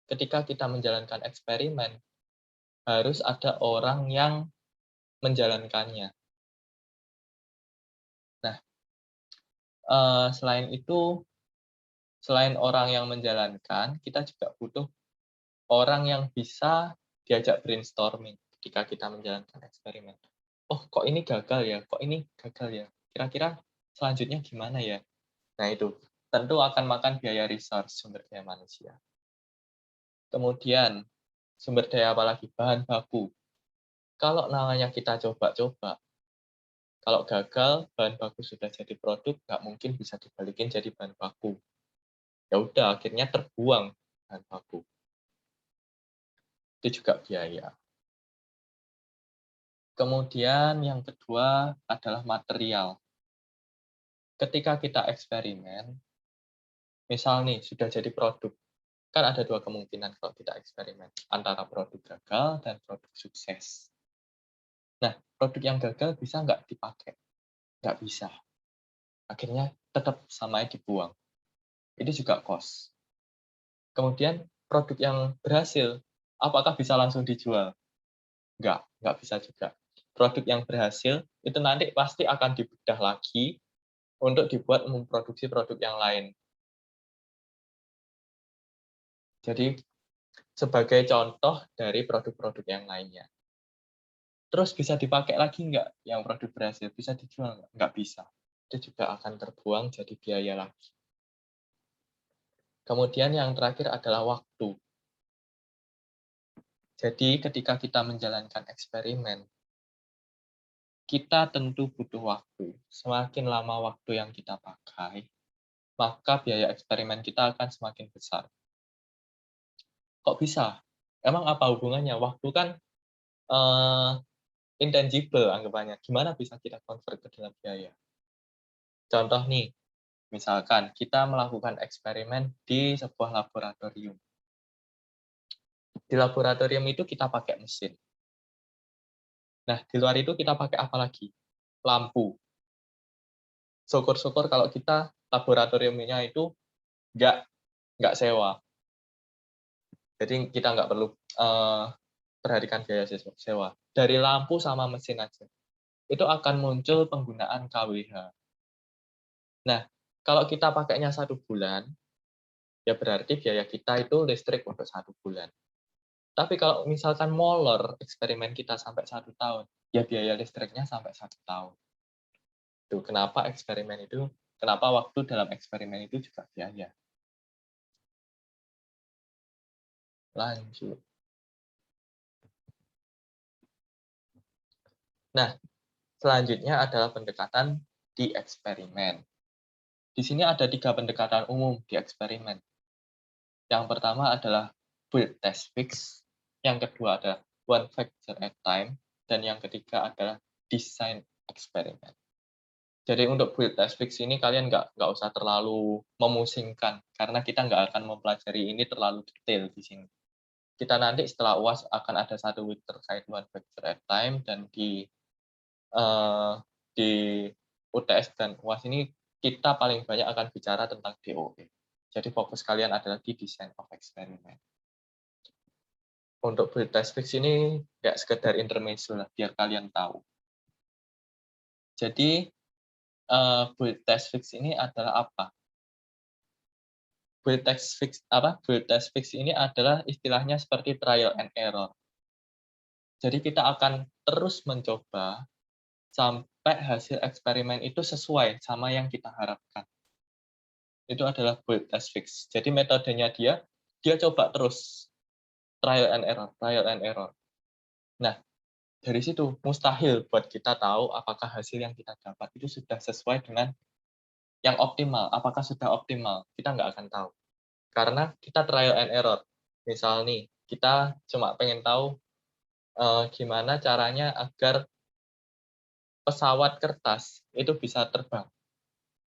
Ketika kita menjalankan eksperimen, harus ada orang yang menjalankannya. Nah, selain itu, selain orang yang menjalankan, kita juga butuh orang yang bisa diajak brainstorming ketika kita menjalankan eksperimen. Oh, kok ini gagal ya? Kok ini gagal ya? Kira-kira selanjutnya gimana ya? Nah, itu tentu akan makan biaya resource sumber daya manusia. Kemudian, sumber daya apalagi? Bahan baku. Kalau namanya kita coba-coba, kalau gagal, bahan baku sudah jadi produk, nggak mungkin bisa dibalikin jadi bahan baku. Ya udah, akhirnya terbuang bahan baku. Itu juga biaya. Kemudian yang kedua adalah material. Ketika kita eksperimen, misal nih sudah jadi produk, kan ada 2 kemungkinan kalau kita eksperimen, antara produk gagal dan produk sukses. Nah, produk yang gagal bisa nggak dipakai? Nggak bisa. Akhirnya tetap samanya dibuang. Itu juga cost. Kemudian produk yang berhasil, apakah bisa langsung dijual? Nggak bisa juga. Produk yang berhasil itu nanti pasti akan dibedah lagi untuk dibuat memproduksi produk yang lain. Jadi sebagai contoh dari produk-produk yang lainnya. Terus bisa dipakai lagi nggak yang produk berhasil? Bisa dijual nggak? Nggak bisa. Itu juga akan terbuang jadi biaya lagi. Kemudian yang terakhir adalah waktu. Jadi ketika kita menjalankan eksperimen, kita tentu butuh waktu. Semakin lama waktu yang kita pakai, maka biaya eksperimen kita akan semakin besar. Kok bisa? Emang apa hubungannya? Waktu kan eh, intangible anggapannya. Gimana bisa kita convert ke dalam biaya? Contoh nih, misalkan kita melakukan eksperimen di sebuah laboratorium. Di laboratorium itu kita pakai mesin. Nah, di luar itu kita pakai apa lagi? Lampu. Syukur-syukur kalau kita laboratoriumnya itu nggak nggak sewa. Jadi kita nggak perlu perhatikan biaya sewa. Dari lampu sama mesin aja. Itu akan muncul penggunaan KWH. Nah, kalau kita pakainya 1 bulan, ya berarti biaya kita itu listrik untuk 1 bulan. Tapi kalau misalkan molor eksperimen kita sampai 1 tahun, ya biaya listriknya sampai 1 tahun. Tuh, kenapa waktu dalam eksperimen itu juga biaya. Lanjut. Nah, selanjutnya adalah pendekatan di eksperimen. Di sini ada 3 pendekatan umum di eksperimen. Yang pertama adalah build test fix, yang kedua adalah one factor at time, dan yang ketiga adalah design eksperimen. Jadi untuk build test fix ini kalian nggak usah terlalu memusingkan, karena kita nggak akan mempelajari ini terlalu detail di sini. Kita nanti setelah UAS akan ada 1 week terkait one factor at time, dan eh, di UTS dan UAS ini kita paling banyak akan bicara tentang DOE. Jadi fokus kalian adalah di design of experiment. Untuk build test fix ini nggak sekedar intermezzo lah, biar kalian tahu. Jadi build test fix ini adalah apa? Build test fix ini adalah istilahnya seperti trial and error. Jadi kita akan terus mencoba sampai hasil eksperimen itu sesuai sama yang kita harapkan. itu adalah build test fix. Jadi metodenya dia coba terus trial and error, trial and error. Nah, dari situ mustahil buat kita tahu apakah hasil yang kita dapat itu sudah sesuai dengan yang optimal. Apakah sudah optimal? Kita nggak akan tahu. Karena kita trial and error. Misal nih, kita cuma pengen tahu gimana caranya agar pesawat kertas itu bisa terbang.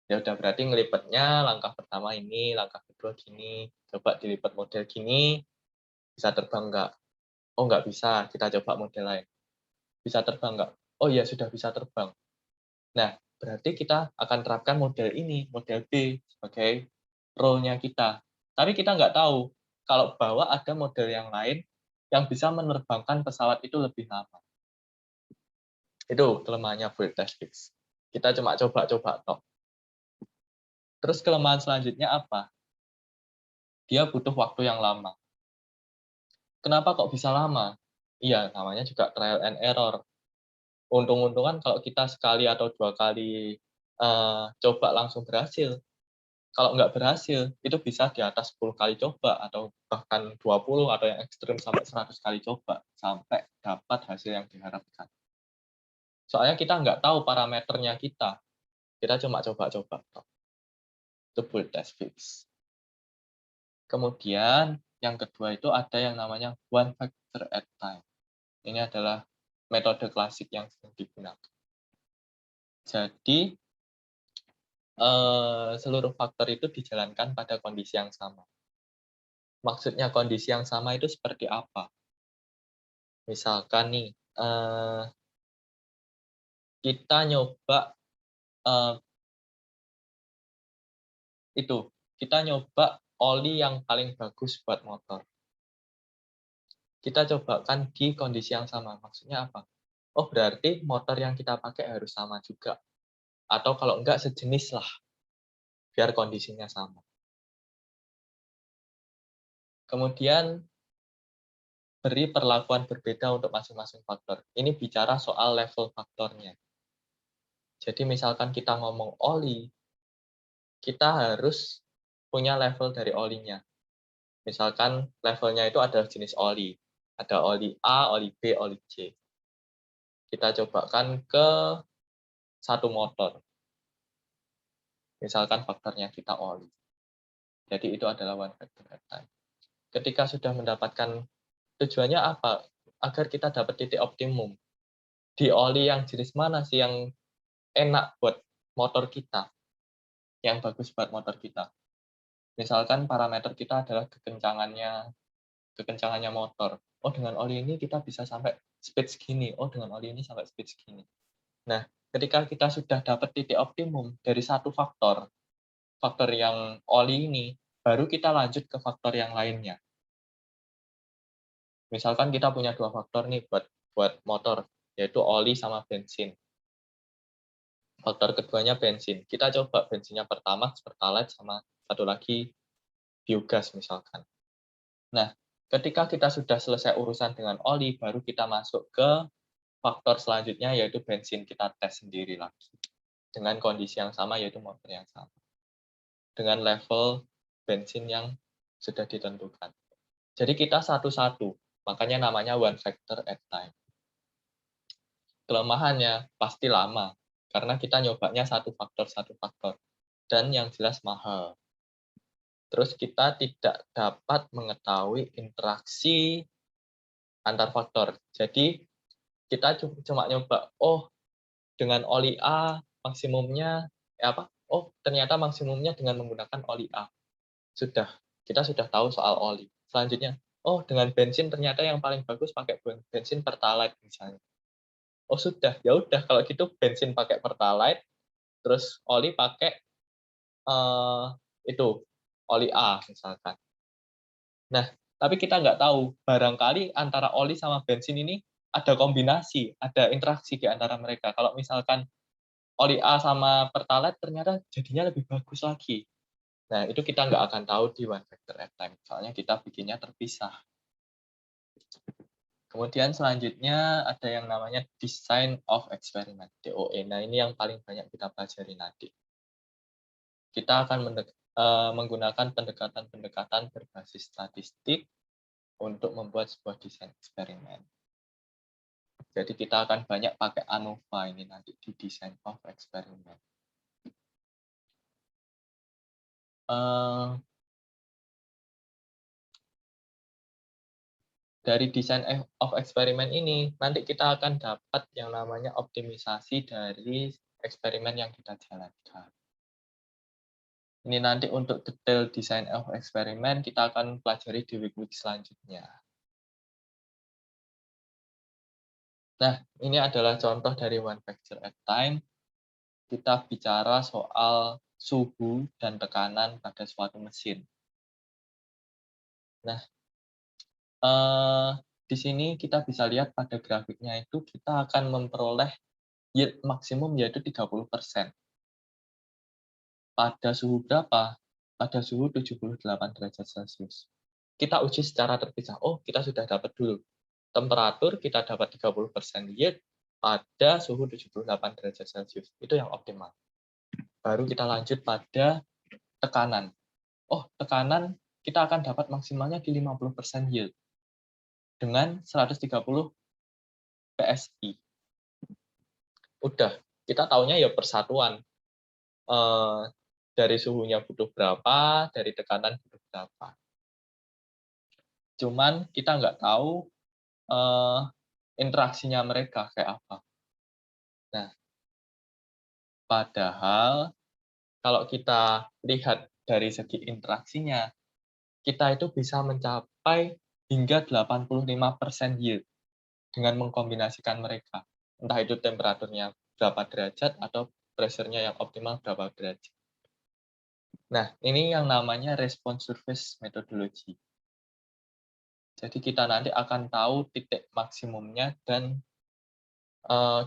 Ya udah berarti ngelipetnya langkah pertama ini, langkah kedua gini, coba dilipat model gini, bisa terbang nggak? Oh nggak bisa, kita coba model lain. Bisa terbang nggak? Oh iya sudah bisa terbang. Nah, berarti kita akan terapkan model ini, model B sebagai role-nya kita. Tapi kita nggak tahu kalau bahwa ada model yang lain yang bisa menerbangkan pesawat itu lebih lama. Itu kelemahannya build test fix. Kita cuma coba-coba toh. Terus kelemahan selanjutnya apa? Dia butuh waktu yang lama. Kenapa kok bisa lama? Iya, namanya juga trial and error. Untung-untungan kalau kita sekali atau dua kali coba langsung berhasil. Kalau nggak berhasil, itu bisa di atas 10 kali coba, atau bahkan 20, atau yang ekstrim sampai 100 kali coba, sampai dapat hasil yang diharapkan. Soalnya kita nggak tahu parameternya kita cuma coba-coba. Itu build test fix. Kemudian, yang kedua itu ada yang namanya one factor at time. Ini adalah metode klasik yang sering digunakan. Jadi, seluruh faktor itu dijalankan pada kondisi yang sama. Maksudnya kondisi yang sama itu seperti apa? Misalkan nih, kita nyoba, eee, kita nyoba oli yang paling bagus buat motor. Kita cobakan di kondisi yang sama, maksudnya apa? Oh, berarti motor yang kita pakai harus sama juga, atau kalau enggak sejenis lah, biar kondisinya sama. Kemudian beri perlakuan berbeda untuk masing-masing faktor. Ini bicara soal level faktornya. Jadi misalkan kita ngomong oli, kita harus punya level dari olinya. Misalkan levelnya itu ada jenis oli. Ada oli A, oli B, oli C. Kita cobakan ke satu motor. Misalkan faktornya kita oli. Jadi itu adalah one factor at time. Ketika sudah mendapatkan, tujuannya apa? Agar kita dapat titik optimum. Di oli yang jenis mana sih yang enak buat motor kita? Yang bagus buat motor kita? Misalkan parameter kita adalah kekencangannya motor. Oh, dengan oli ini kita bisa sampai speed segini. Oh, dengan oli ini sampai speed segini. Nah, ketika kita sudah dapat titik optimum dari satu faktor yang oli ini, baru kita lanjut ke faktor yang lainnya. Misalkan kita punya dua faktor nih buat motor, yaitu oli sama bensin. Faktor keduanya bensin. Kita coba bensinnya Pertamax, Pertalite, sama satu lagi biogas misalkan. Nah, ketika kita sudah selesai urusan dengan oli, baru kita masuk ke faktor selanjutnya, yaitu bensin. Kita tes sendiri lagi. Dengan kondisi yang sama, yaitu motor yang sama. Dengan level bensin yang sudah ditentukan. Jadi kita satu-satu, makanya namanya one factor at time. Kelemahannya pasti lama, karena kita nyobanya satu faktor, dan yang jelas mahal. Terus kita tidak dapat mengetahui interaksi antar faktor. Jadi kita cuma nyoba, oh dengan oli A maksimumnya oh ternyata maksimumnya dengan menggunakan oli A. Kita sudah tahu soal oli. Selanjutnya, oh dengan bensin ternyata yang paling bagus pakai bensin Pertalite misalnya. Oh sudah, ya udah kalau gitu bensin pakai Pertalite, terus oli pakai itu oli A misalkan. Nah, tapi kita nggak tahu, barangkali antara oli sama bensin ini ada kombinasi, ada interaksi di antara mereka. Kalau misalkan oli A sama Pertalite ternyata jadinya lebih bagus lagi. Nah, itu kita nggak akan tahu di one factor at time, soalnya kita bikinnya terpisah. Kemudian selanjutnya ada yang namanya design of experiment, DOE. Nah, ini yang paling banyak kita pelajari nanti. Kita akan menggunakan pendekatan-pendekatan berbasis statistik untuk membuat sebuah desain eksperimen. Jadi kita akan banyak pakai ANOVA ini nanti di design of experiment. Dari design of experiment ini, nanti kita akan dapat yang namanya optimisasi dari eksperimen yang kita jalankan. Ini nanti untuk detail design of experiment, kita akan pelajari di week-week selanjutnya. Nah, ini adalah contoh dari one factor at time. Kita bicara soal suhu dan tekanan pada suatu mesin. Nah, di sini kita bisa lihat pada grafiknya itu kita akan memperoleh yield maksimum yaitu 30%. Pada suhu berapa? Pada suhu 78 derajat Celcius. Kita uji secara terpisah. Oh, kita sudah dapat dulu. Temperatur kita dapat 30% yield pada suhu 78 derajat Celcius. Itu yang optimal. Baru kita lanjut pada tekanan. Oh, tekanan kita akan dapat maksimalnya di 50% yield dengan 130 PSI. Udah, kita taunya ya persatuan. Dari suhunya butuh berapa, dari tekanan butuh berapa. Cuman kita nggak tahu interaksinya mereka kayak apa. Nah, padahal kalau kita lihat dari segi interaksinya, kita itu bisa mencapai hingga 85% yield dengan mengkombinasikan mereka. Entah itu temperaturnya berapa derajat atau pressure-nya yang optimal berapa derajat. Nah, ini yang namanya response surface methodology. Jadi kita nanti akan tahu titik maksimumnya dan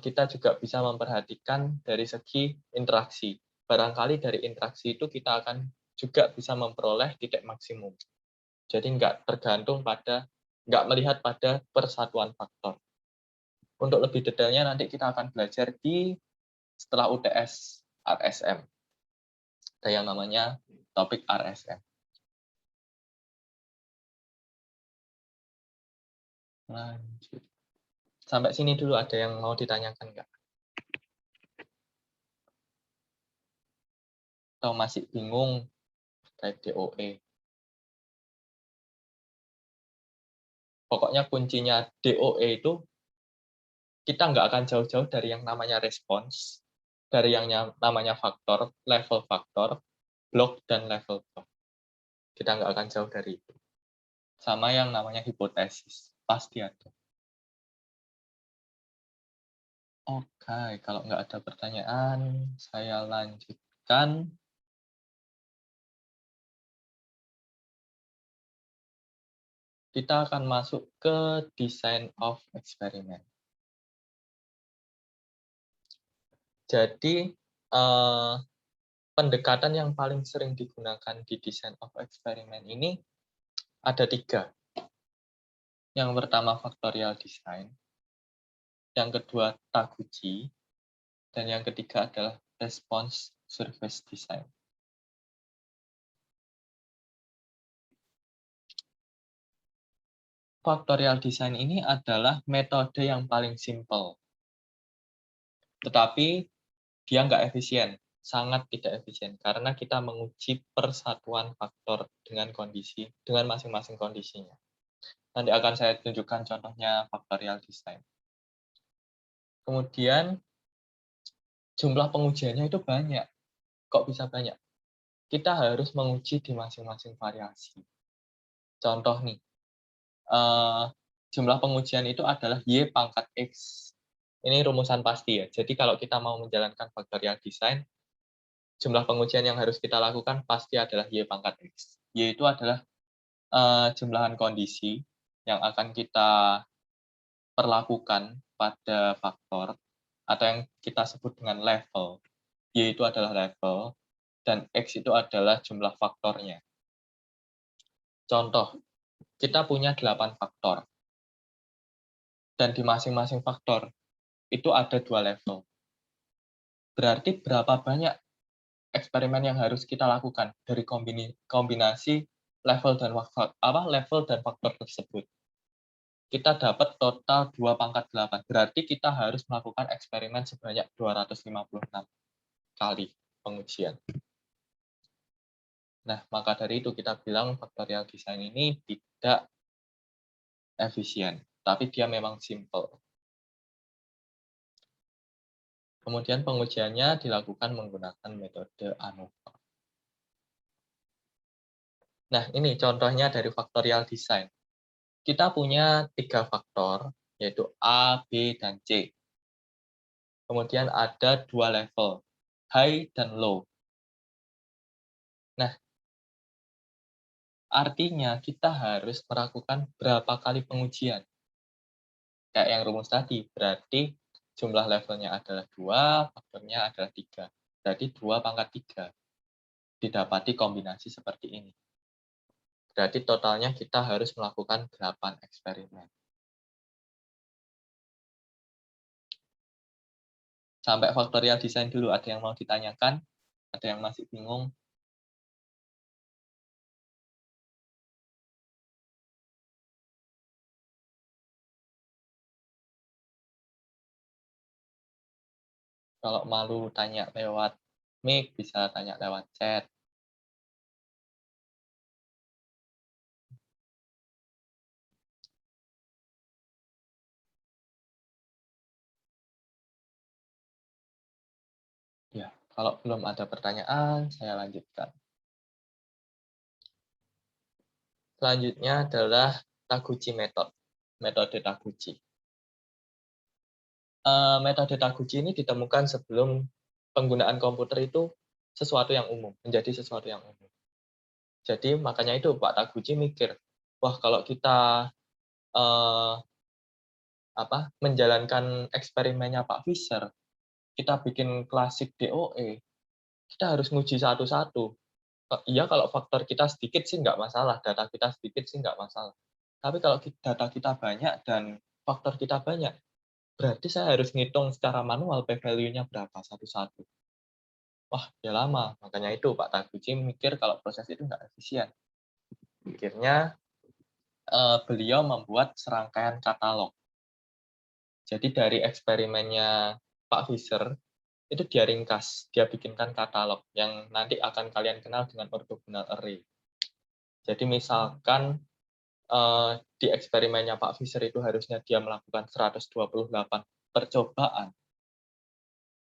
kita juga bisa memperhatikan dari segi interaksi. Barangkali dari interaksi itu kita akan juga bisa memperoleh titik maksimum. Jadi nggak melihat pada persatuan faktor. Untuk lebih detailnya nanti kita akan belajar setelah UTS RSM. Ada yang namanya topik RSM. Lanjut. Sampai sini dulu ada yang mau ditanyakan nggak? Atau masih bingung terkait DOE? Pokoknya kuncinya DOE itu kita nggak akan jauh-jauh dari yang namanya respons, dari yang namanya faktor, level faktor, blok, dan level blok. Kita nggak akan jauh dari itu. Sama yang namanya hipotesis. Pasti ada. Oke, kalau nggak ada pertanyaan, saya lanjutkan. Kita akan masuk ke design of experiment. Jadi, pendekatan yang paling sering digunakan di design of experiment ini ada 3. Yang pertama factorial design, yang kedua Taguchi, dan yang ketiga adalah response surface design. Factorial design ini adalah metode yang paling simple, tetapi dia nggak efisien, sangat tidak efisien, karena kita menguji persatuan faktor dengan masing-masing kondisinya. Nanti akan saya tunjukkan contohnya factorial design. Kemudian, jumlah pengujiannya itu banyak. Kok bisa banyak? Kita harus menguji di masing-masing variasi. Contoh nih, jumlah pengujian itu adalah Y pangkat X. Ini rumusan pasti ya. Jadi kalau kita mau menjalankan factorial design, jumlah pengujian yang harus kita lakukan pasti adalah Y pangkat X. Y itu adalah jumlahan kondisi yang akan kita perlakukan pada faktor, atau yang kita sebut dengan level. Y itu adalah level, dan X itu adalah jumlah faktornya. Contoh, kita punya 8 faktor. Dan di masing-masing faktor, itu ada 2 level. Berarti berapa banyak eksperimen yang harus kita lakukan dari kombinasi level dan faktor tersebut. Kita dapat total 2/8. Berarti kita harus melakukan eksperimen sebanyak 256 kali pengujian. Nah, maka dari itu kita bilang factorial design ini tidak efisien, tapi dia memang simple. Kemudian pengujiannya dilakukan menggunakan metode ANOVA. Nah, ini contohnya dari factorial design. Kita punya 3 faktor, yaitu A, B, dan C. Kemudian ada 2 level, high dan low. Nah, artinya kita harus melakukan berapa kali pengujian. Kayak yang rumus tadi, berarti jumlah levelnya adalah 2, faktornya adalah 3. Berarti 2/3 didapati kombinasi seperti ini. Berarti totalnya kita harus melakukan 8 eksperimen. Sampai faktorial design dulu, ada yang mau ditanyakan? Ada yang masih bingung? Kalau malu tanya lewat mic, bisa tanya lewat chat. Ya, kalau belum ada pertanyaan, saya lanjutkan. Selanjutnya adalah Taguchi Method, metode Taguchi. Metode Taguchi ini ditemukan sebelum penggunaan komputer itu sesuatu yang umum, menjadi sesuatu yang umum. Jadi makanya itu Pak Taguchi mikir, wah kalau kita eh, menjalankan eksperimennya Pak Fisher, kita bikin klasik DOE, kita harus nguji satu-satu. Iya kalau faktor kita sedikit sih nggak masalah, data kita sedikit sih nggak masalah. Tapi kalau data kita banyak dan faktor kita banyak, berarti saya harus ngitung secara manual p-value-nya berapa satu-satu. Wah, ya lama. Makanya itu Pak Taguchi mikir kalau proses itu nggak efisien. Akhirnya beliau membuat serangkaian katalog. Jadi dari eksperimennya Pak Fisher, itu dia ringkas, dia bikinkan katalog yang nanti akan kalian kenal dengan orthogonal array. Jadi misalkan di eksperimennya Pak Fisher itu harusnya dia melakukan 128 percobaan.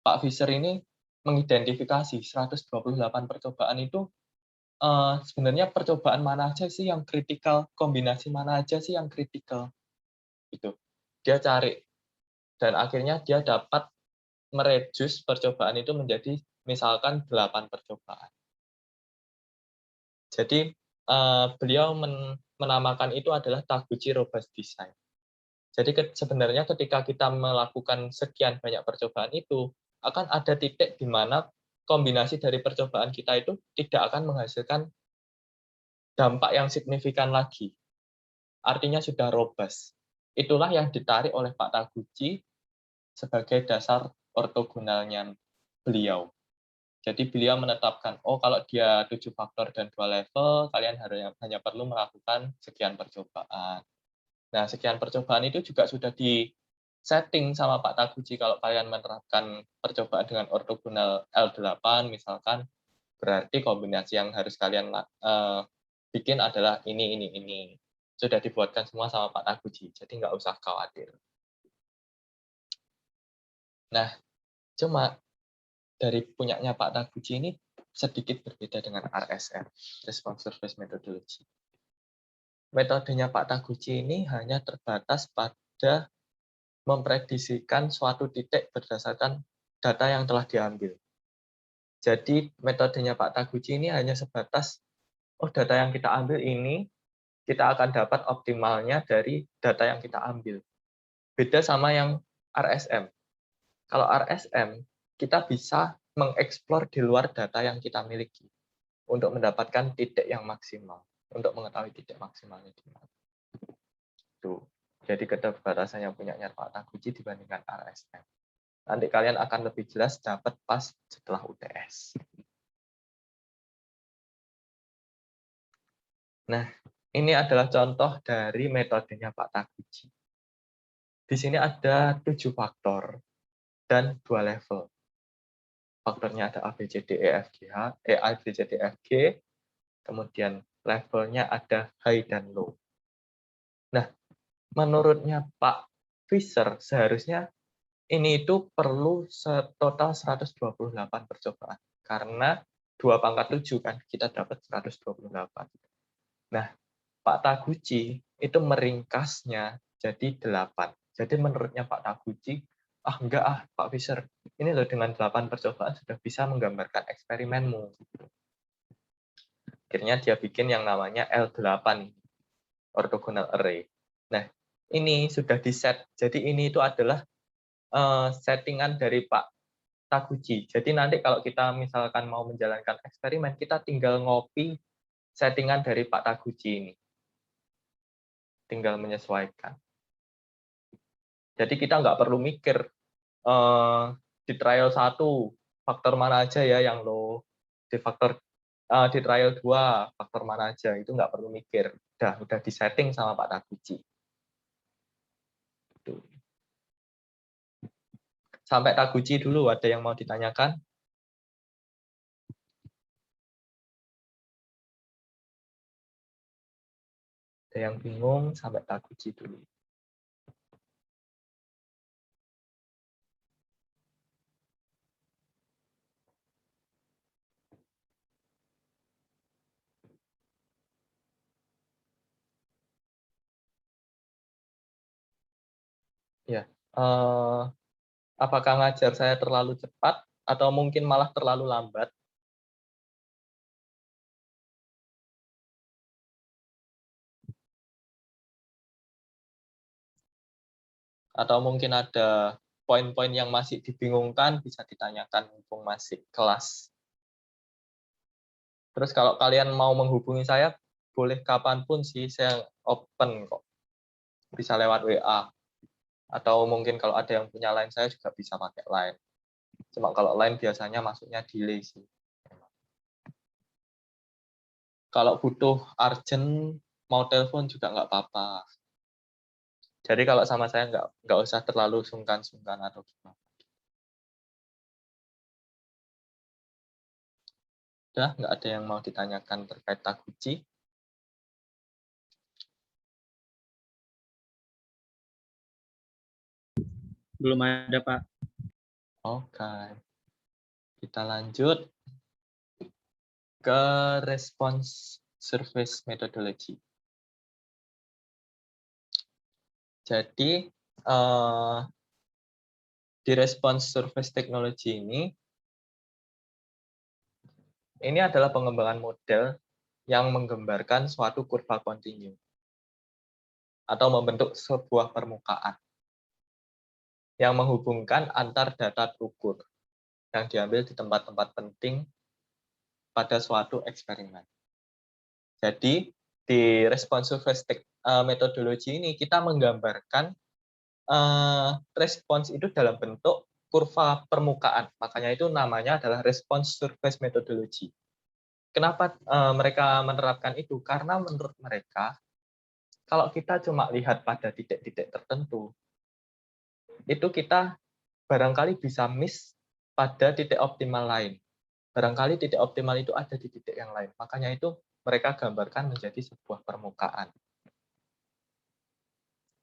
Pak Fisher ini mengidentifikasi 128 percobaan itu sebenarnya percobaan mana aja sih yang kritikal, kombinasi mana aja sih yang kritikal. Gitu. Dia cari dan akhirnya dia dapat mereduce percobaan itu menjadi misalkan 8 percobaan. Jadi beliau menamakan itu adalah Taguchi Robust Design. Jadi sebenarnya ketika kita melakukan sekian banyak percobaan itu, akan ada titik di mana kombinasi dari percobaan kita itu tidak akan menghasilkan dampak yang signifikan lagi. Artinya sudah robust. Itulah yang ditarik oleh Pak Taguchi sebagai dasar ortogonalnya beliau. Jadi beliau menetapkan, oh kalau dia 7 faktor dan 2 level, kalian hanya perlu melakukan sekian percobaan. Nah, sekian percobaan itu juga sudah di-setting sama Pak Taguchi kalau kalian menerapkan percobaan dengan ortogonal L8 misalkan, berarti kombinasi yang harus kalian bikin adalah ini. Sudah dibuatkan semua sama Pak Taguchi, jadi nggak usah khawatir. Nah, cuma dari punyanya Pak Taguchi ini sedikit berbeda dengan RSM, Response Surface Methodology. Metodenya Pak Taguchi ini hanya terbatas pada memprediksikan suatu titik berdasarkan data yang telah diambil. Jadi metodenya Pak Taguchi ini hanya sebatas, oh data yang kita ambil ini, kita akan dapat optimalnya dari data yang kita ambil. Beda sama yang RSM. Kalau RSM, kita bisa mengeksplor di luar data yang kita miliki untuk mendapatkan titik yang maksimal, untuk mengetahui titik maksimalnya di mana. Tuh. Jadi keterbatasan yang punyanya Pak Taguchi dibandingkan RSM. Nanti kalian akan lebih jelas dapat pas setelah UTS. Nah, ini adalah contoh dari metodenya Pak Taguchi. Di sini ada 7 faktor dan 2 level. Faktornya ada A, B, C, D, E, F, G, H, A, B, C, D, F, G, kemudian levelnya ada high dan low. Nah, menurutnya Pak Fisher, seharusnya ini itu perlu total 128 percobaan. Karena 2 pangkat 7 kan, kita dapat 128. Nah, Pak Taguchi itu meringkasnya jadi 8. Jadi menurutnya Pak Taguchi, enggak Pak Fisher, ini loh dengan 8 percobaan sudah bisa menggambarkan eksperimenmu. Akhirnya dia bikin yang namanya L8, orthogonal array. Nah, ini sudah di-set. Jadi ini itu adalah settingan dari Pak Taguchi. Jadi nanti kalau kita misalkan mau menjalankan eksperimen, kita tinggal ngopi settingan dari Pak Taguchi ini. Tinggal menyesuaikan. Jadi kita nggak perlu mikir di trial 1 faktor mana aja ya yang low, di trial 2 faktor mana aja, itu nggak perlu mikir. Udah disetting sama Pak Taguchi. Sampai Taguchi dulu, ada yang mau ditanyakan? Ada yang bingung, sampai Taguchi dulu. Ya, apakah ngajar saya terlalu cepat atau mungkin malah terlalu lambat? Atau mungkin ada poin-poin yang masih dibingungkan, bisa ditanyakan mumpung masih kelas. Terus kalau kalian mau menghubungi saya, boleh kapanpun sih, saya open kok. Bisa lewat WA. Atau mungkin kalau ada yang punya line, saya juga bisa pakai line. Cuma kalau line biasanya masuknya delay sih. Kalau butuh urgent, mau telepon juga nggak apa-apa. Jadi kalau sama saya nggak usah terlalu sungkan-sungkan atau gimana. Udah, nggak ada yang mau ditanyakan terkait Taguchi. Belum ada, Pak. Oke. Kita lanjut ke response surface methodology. Jadi, di response surface technology ini adalah pengembangan model yang menggambarkan suatu kurva kontinu atau membentuk sebuah permukaan yang menghubungkan antar data terukur yang diambil di tempat-tempat penting pada suatu eksperimen. Jadi, di response surface methodology ini kita menggambarkan respons itu dalam bentuk kurva permukaan. Makanya itu namanya adalah response surface methodology. Kenapa mereka menerapkan itu? Karena menurut mereka, kalau kita cuma lihat pada titik-titik tertentu, itu kita barangkali bisa miss pada titik optimal lain. Barangkali titik optimal itu ada di titik yang lain. Makanya itu mereka gambarkan menjadi sebuah permukaan.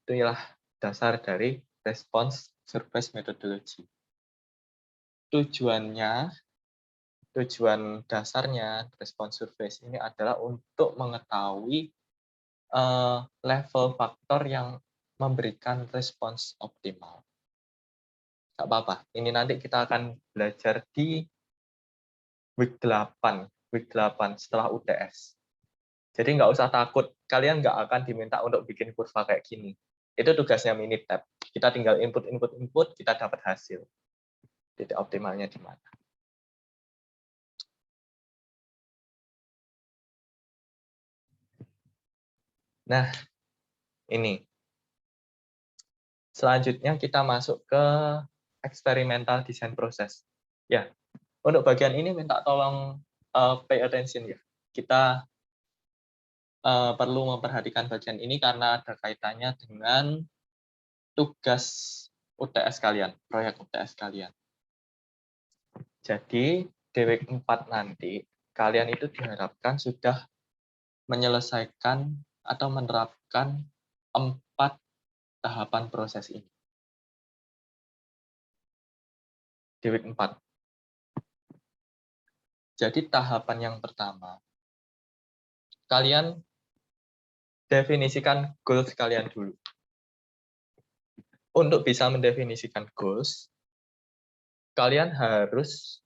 Itulah dasar dari response surface methodology. Tujuan dasarnya response surface ini adalah untuk mengetahui level faktor yang memberikan respons optimal. Nggak apa-apa, ini nanti kita akan belajar di week 8 setelah UTS. Jadi nggak usah takut, kalian nggak akan diminta untuk bikin kurva kayak gini. Itu tugasnya Minitab. Kita tinggal input, kita dapat hasil. Titik optimalnya di mana. Nah, ini. Selanjutnya kita masuk ke experimental design process. Ya, untuk bagian ini minta tolong pay attention ya. Kita perlu memperhatikan bagian ini karena ada kaitannya dengan tugas UTS kalian, proyek UTS kalian. Jadi, DW 4 nanti, kalian itu diharapkan sudah menyelesaikan atau menerapkan 4 tahapan proses ini. DW 4. Jadi, tahapan yang pertama, kalian definisikan goals kalian dulu. Untuk bisa mendefinisikan goals, kalian harus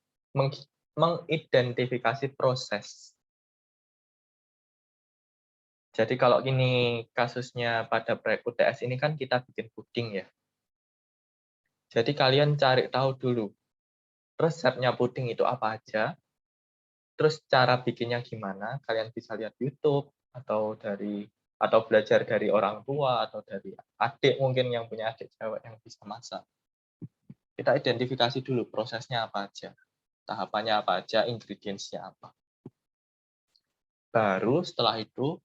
mengidentifikasi proses. Jadi kalau ini kasusnya pada proyek UTS ini kan kita bikin puding ya. Jadi kalian cari tahu dulu resepnya puding itu apa aja, terus cara bikinnya gimana, kalian bisa lihat YouTube atau belajar dari orang tua atau dari adik mungkin yang punya adik cewek yang bisa masak. Kita identifikasi dulu prosesnya apa aja, tahapannya apa aja, ingredients-nya apa. Baru setelah itu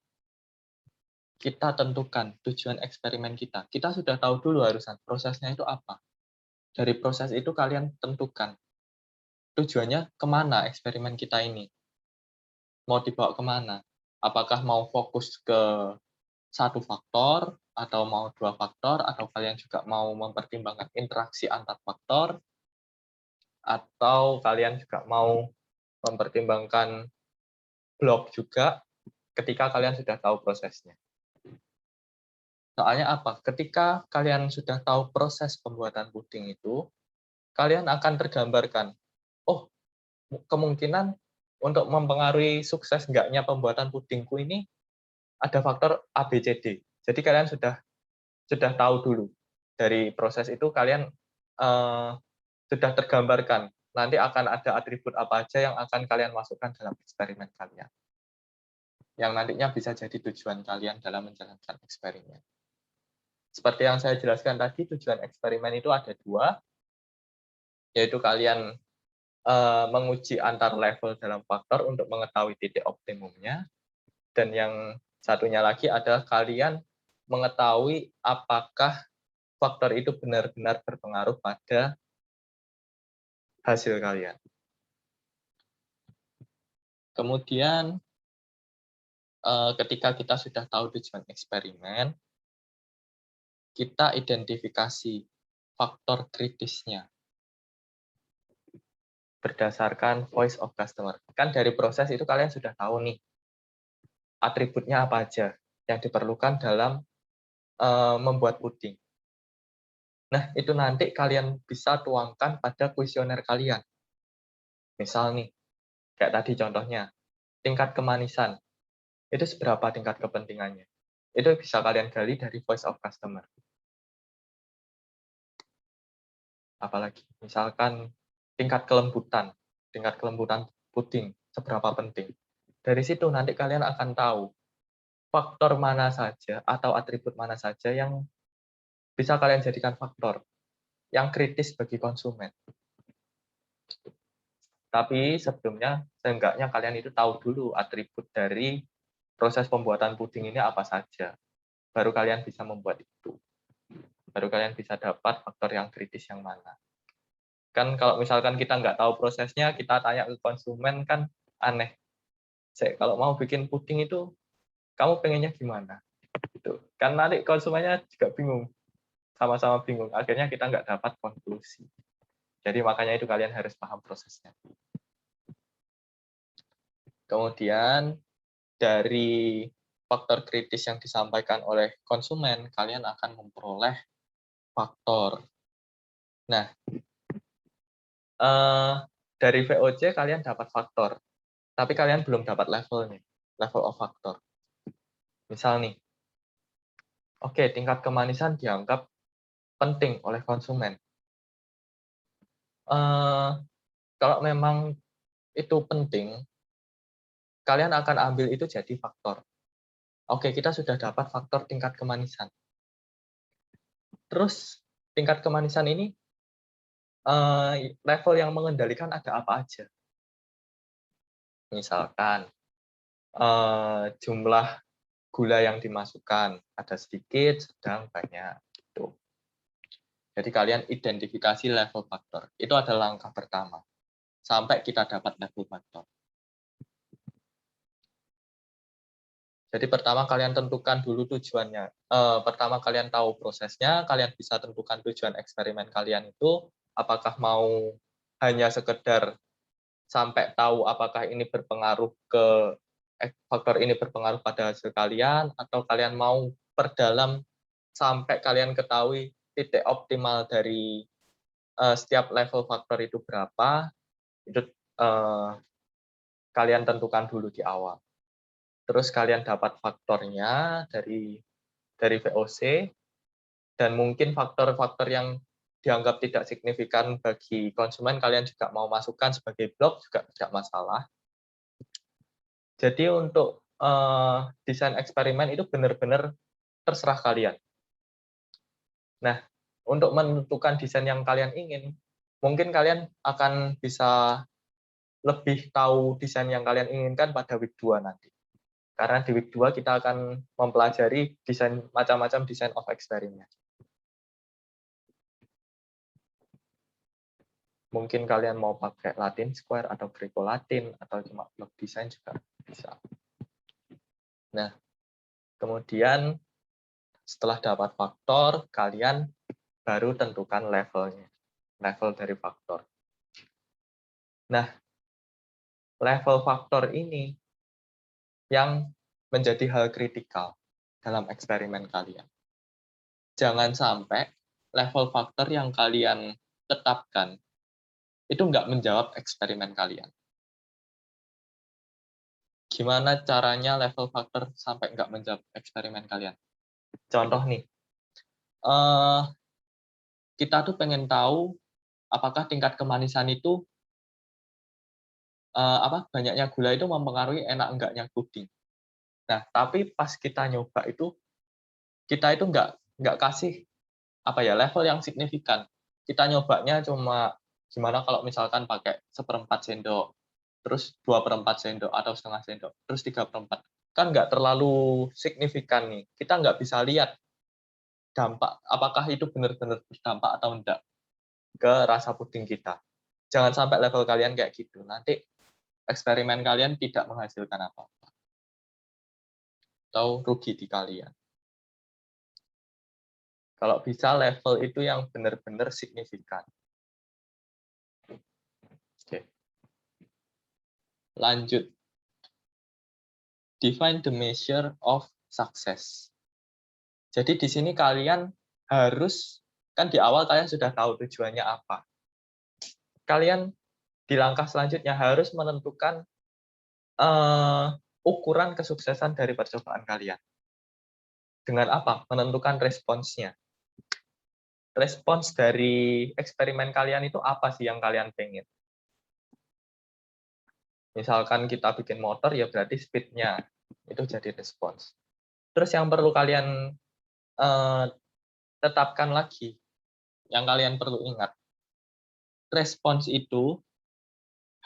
kita tentukan tujuan eksperimen kita. Kita sudah tahu dulu harusan prosesnya itu apa. Dari proses itu kalian tentukan tujuannya kemana eksperimen kita ini. Mau dibawa kemana? Apakah mau fokus ke satu faktor, atau mau 2 faktor, atau kalian juga mau mempertimbangkan interaksi antar faktor, atau kalian juga mau mempertimbangkan blok juga ketika kalian sudah tahu prosesnya. Soalnya apa? Ketika kalian sudah tahu proses pembuatan puding itu, kalian akan tergambarkan, oh, kemungkinan untuk mempengaruhi sukses enggaknya pembuatan pudingku ini ada faktor A, B, C, D. Jadi kalian sudah tahu dulu. Dari proses itu kalian sudah tergambarkan, nanti akan ada atribut apa aja yang akan kalian masukkan dalam eksperimen kalian. Yang nantinya bisa jadi tujuan kalian dalam menjalankan eksperimen. Seperti yang saya jelaskan tadi, tujuan eksperimen itu ada 2, yaitu kalian menguji antar level dalam faktor untuk mengetahui titik optimumnya, dan yang satunya lagi adalah kalian mengetahui apakah faktor itu benar-benar berpengaruh pada hasil kalian. Kemudian, ketika kita sudah tahu tujuan eksperimen, kita identifikasi faktor kritisnya berdasarkan voice of customer. Kan dari proses itu kalian sudah tahu nih, atributnya apa aja yang diperlukan dalam membuat puding. Nah, itu nanti kalian bisa tuangkan pada kuesioner kalian. Misal nih, kayak tadi contohnya, tingkat kemanisan. Itu seberapa tingkat kepentingannya? Itu bisa kalian gali dari voice of customer. Apalagi, misalkan tingkat kelembutan puding, seberapa penting. Dari situ nanti kalian akan tahu faktor mana saja atau atribut mana saja yang bisa kalian jadikan faktor yang kritis bagi konsumen. Tapi sebelumnya, seenggaknya kalian itu tahu dulu atribut dari proses pembuatan puding ini apa saja. Baru kalian bisa membuat itu. Baru kalian bisa dapat faktor yang kritis yang mana. Kan kalau misalkan kita nggak tahu prosesnya, kita tanya ke konsumen kan aneh. Kalau mau bikin puding itu, kamu pengennya gimana? Gitu. Kan nanti konsumennya juga bingung. Sama-sama bingung. Akhirnya kita nggak dapat konklusi. Jadi makanya itu kalian harus paham prosesnya. Kemudian dari faktor kritis yang disampaikan oleh konsumen, kalian akan memperoleh faktor. Nah, dari VOC kalian dapat faktor, tapi kalian belum dapat levelnya, level of factor. Misal nih, oke, tingkat kemanisan dianggap penting oleh konsumen. Kalau memang itu penting, kalian akan ambil itu jadi faktor. Oke, kita sudah dapat faktor tingkat kemanisan. Terus, tingkat kemanisan ini, level yang mengendalikan ada apa aja. Misalkan, jumlah gula yang dimasukkan, ada sedikit, sedang, banyak. Gitu. Jadi kalian identifikasi level faktor. Itu adalah langkah pertama. Sampai kita dapat level faktor. Jadi pertama kalian tentukan dulu tujuannya. Pertama kalian tahu prosesnya, kalian bisa tentukan tujuan eksperimen kalian itu, apakah mau hanya sekedar sampai tahu apakah ini berpengaruh ke faktor ini berpengaruh pada hasil kalian, atau kalian mau perdalam sampai kalian ketahui titik optimal dari setiap level faktor itu berapa, itu kalian tentukan dulu di awal. Terus kalian dapat faktornya dari VOC, dan mungkin faktor-faktor yang dianggap tidak signifikan bagi konsumen kalian juga mau masukkan sebagai blok juga tidak masalah. Jadi untuk desain eksperimen itu benar-benar terserah kalian. Nah, untuk menentukan desain yang kalian ingin, mungkin kalian akan bisa lebih tahu desain yang kalian inginkan pada week 2 nanti. Karena di week 2 kita akan mempelajari desain macam-macam desain of eksperimen. Mungkin kalian mau pakai Latin Square atau Greco-Latin atau cuma blok desain juga bisa. Nah, kemudian setelah dapat faktor, kalian baru tentukan levelnya, level dari faktor. Nah, level faktor ini yang menjadi hal kritikal dalam eksperimen kalian. Jangan sampai level faktor yang kalian tetapkan itu nggak menjawab eksperimen kalian. Gimana caranya level faktor sampai nggak menjawab eksperimen kalian? Contoh nih, kita tuh pengen tahu apakah tingkat kemanisan itu banyaknya gula itu mempengaruhi enak enggaknya puding. Nah, tapi pas kita nyoba itu kita itu nggak kasih level yang signifikan. Kita nyobanya cuma gimana kalau misalkan pakai 1/4 sendok, terus 2/4 sendok atau setengah sendok, terus 3/4. Kan nggak terlalu signifikan nih. Kita nggak bisa lihat dampak apakah itu benar-benar berdampak atau enggak ke rasa puding kita. Jangan sampai level kalian kayak gitu. Nanti eksperimen kalian tidak menghasilkan apa-apa. Atau rugi di kalian. Kalau bisa level itu yang benar-benar signifikan. Oke. Lanjut. Define the measure of success. Jadi di sini kalian harus, kan di awal kalian sudah tahu tujuannya apa. Kalian di langkah selanjutnya harus menentukan ukuran kesuksesan dari percobaan kalian. Dengan apa? Menentukan responsnya. Respons dari eksperimen kalian itu apa sih yang kalian pengen? Misalkan kita bikin motor, ya berarti speed-nya itu jadi respons. Terus yang perlu kalian tetapkan lagi, yang kalian perlu ingat, respons itu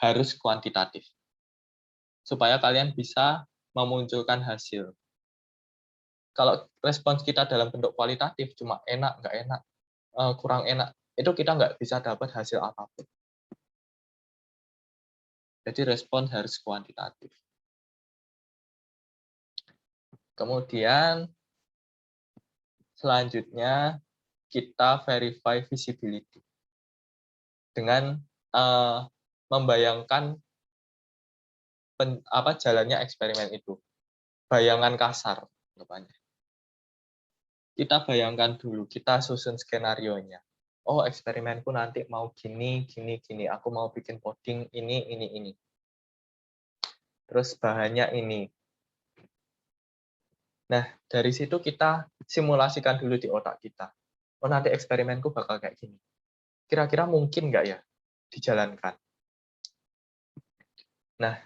harus kuantitatif. Supaya kalian bisa memunculkan hasil. Kalau respons kita dalam bentuk kualitatif, cuma enak, nggak enak, kurang enak, itu kita nggak bisa dapat hasil apapun. Jadi respon harus kuantitatif. Kemudian selanjutnya kita verify visibility dengan membayangkan jalannya eksperimen itu. Bayangan kasar, kita bayangkan dulu, kita susun skenario-nya. Oh, eksperimenku nanti mau gini, gini, gini. Aku mau bikin puding ini, ini. Terus bahannya ini. Nah, dari situ kita simulasikan dulu di otak kita. Oh, nanti eksperimenku bakal kayak gini. Kira-kira mungkin nggak ya dijalankan? Nah,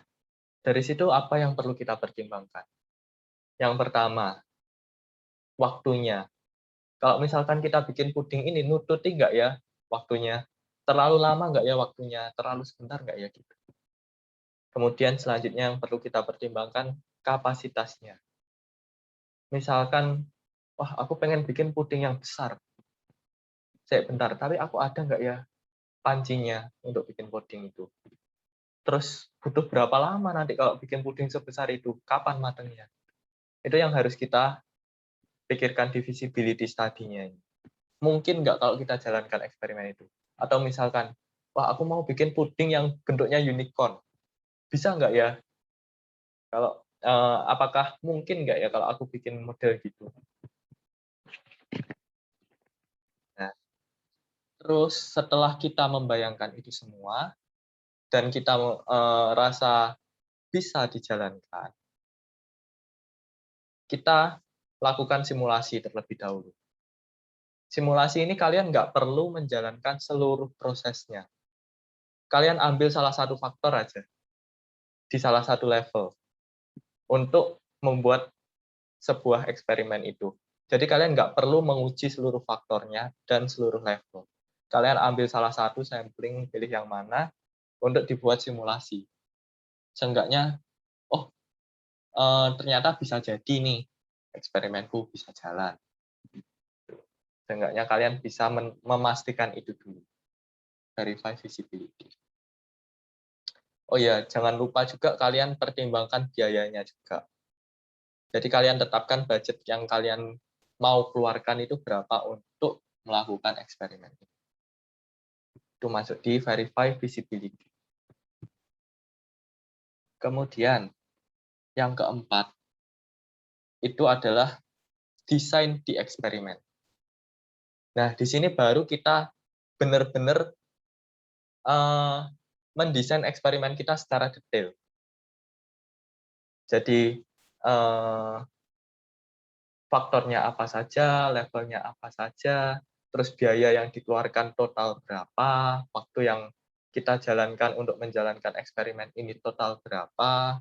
dari situ apa yang perlu kita pertimbangkan? Yang pertama, waktunya. Kalau misalkan kita bikin puding ini, nututi nggak ya waktunya? Terlalu lama nggak ya waktunya? Terlalu sebentar nggak ya gitu? Kemudian selanjutnya yang perlu kita pertimbangkan kapasitasnya. Misalkan, wah aku pengen bikin puding yang besar. Bentar, tapi aku ada nggak ya pancinya untuk bikin puding itu? Terus butuh berapa lama nanti kalau bikin puding sebesar itu? Kapan matangnya? Itu yang harus kita pikirkan di feasibility study-nya. Mungkin nggak kalau kita jalankan eksperimen itu? Atau misalkan, wah aku mau bikin puding yang bentuknya unicorn. Bisa nggak ya? Kalau apakah mungkin nggak ya kalau aku bikin model gitu? Nah, terus setelah kita membayangkan itu semua dan kita rasa bisa dijalankan, kita lakukan simulasi terlebih dahulu. Simulasi ini kalian nggak perlu menjalankan seluruh prosesnya. Kalian ambil salah satu faktor aja di salah satu level untuk membuat sebuah eksperimen itu. Jadi kalian nggak perlu menguji seluruh faktornya dan seluruh level. Kalian ambil salah satu sampling, pilih yang mana untuk dibuat simulasi. Seenggaknya, oh ternyata bisa jadi nih eksperimenku bisa jalan. Seenggaknya kalian bisa memastikan itu dulu. Verify feasibility. Oh ya, jangan lupa juga kalian pertimbangkan biayanya juga. Jadi kalian tetapkan budget yang kalian mau keluarkan itu berapa untuk melakukan eksperimen. Itu masuk di verify feasibility. Kemudian, yang keempat, itu adalah desain di eksperimen. Nah, di sini baru kita benar-benar mendesain eksperimen kita secara detail. Jadi, faktornya apa saja, levelnya apa saja, terus biaya yang dikeluarkan total berapa, waktu yang kita jalankan untuk menjalankan eksperimen ini total berapa,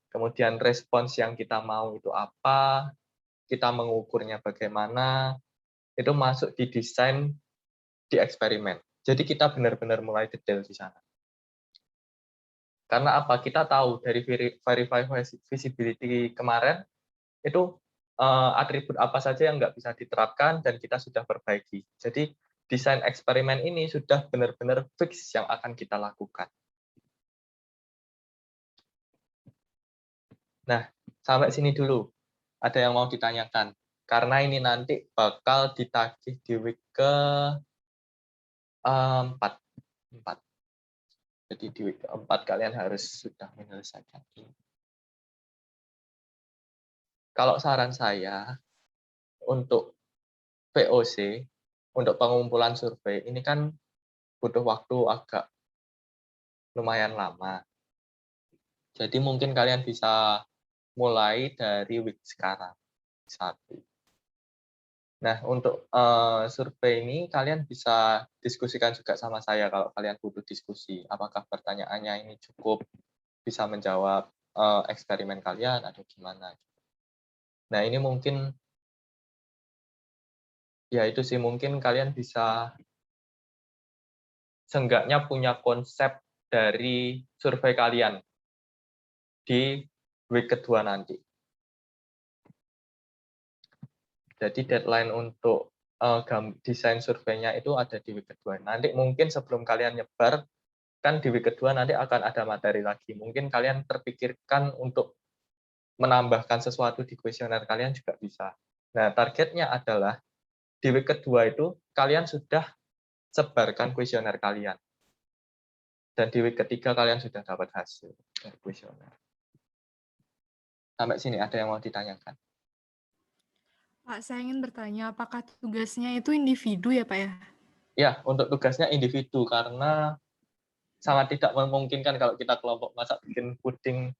kemudian respons yang kita mau itu apa, kita mengukurnya bagaimana, itu masuk di desain di eksperimen. Jadi kita benar-benar mulai detail di sana. Karena apa? Kita tahu dari verify feasibility kemarin, itu atribut apa saja yang nggak bisa diterapkan dan kita sudah perbaiki. Jadi desain eksperimen ini sudah benar-benar fix yang akan kita lakukan. Nah, sampai sini dulu. Ada yang mau ditanyakan? Karena ini nanti bakal ditagih di week ke 4. 4. Jadi di week keempat kalian harus sudah menyelesaikan ini. Kalau saran saya, untuk VOC, untuk pengumpulan survei, ini kan butuh waktu agak lumayan lama. Jadi mungkin kalian bisa mulai dari week sekarang, 1. Nah, untuk survei ini kalian bisa diskusikan juga sama saya kalau kalian butuh diskusi. Apakah pertanyaannya ini cukup bisa menjawab eksperimen kalian atau gimana. Nah, ini mungkin, ya itu sih, mungkin kalian bisa seenggaknya punya konsep dari survei kalian di week kedua nanti. Jadi deadline untuk desain surveinya itu ada di week kedua. Nanti mungkin sebelum kalian nyebar, kan di week kedua nanti akan ada materi lagi. Mungkin kalian terpikirkan untuk menambahkan sesuatu di kuesioner kalian juga bisa. Nah, targetnya adalah di week kedua itu kalian sudah sebarkan kuesioner kalian. Dan di week ketiga kalian sudah dapat hasil dari kuesioner. Sampai sini ada yang mau ditanyakan? Pak, saya ingin bertanya, apakah tugasnya itu individu ya, Pak ya? Ya, untuk tugasnya individu karena sangat tidak memungkinkan kalau kita kelompok masak bikin puding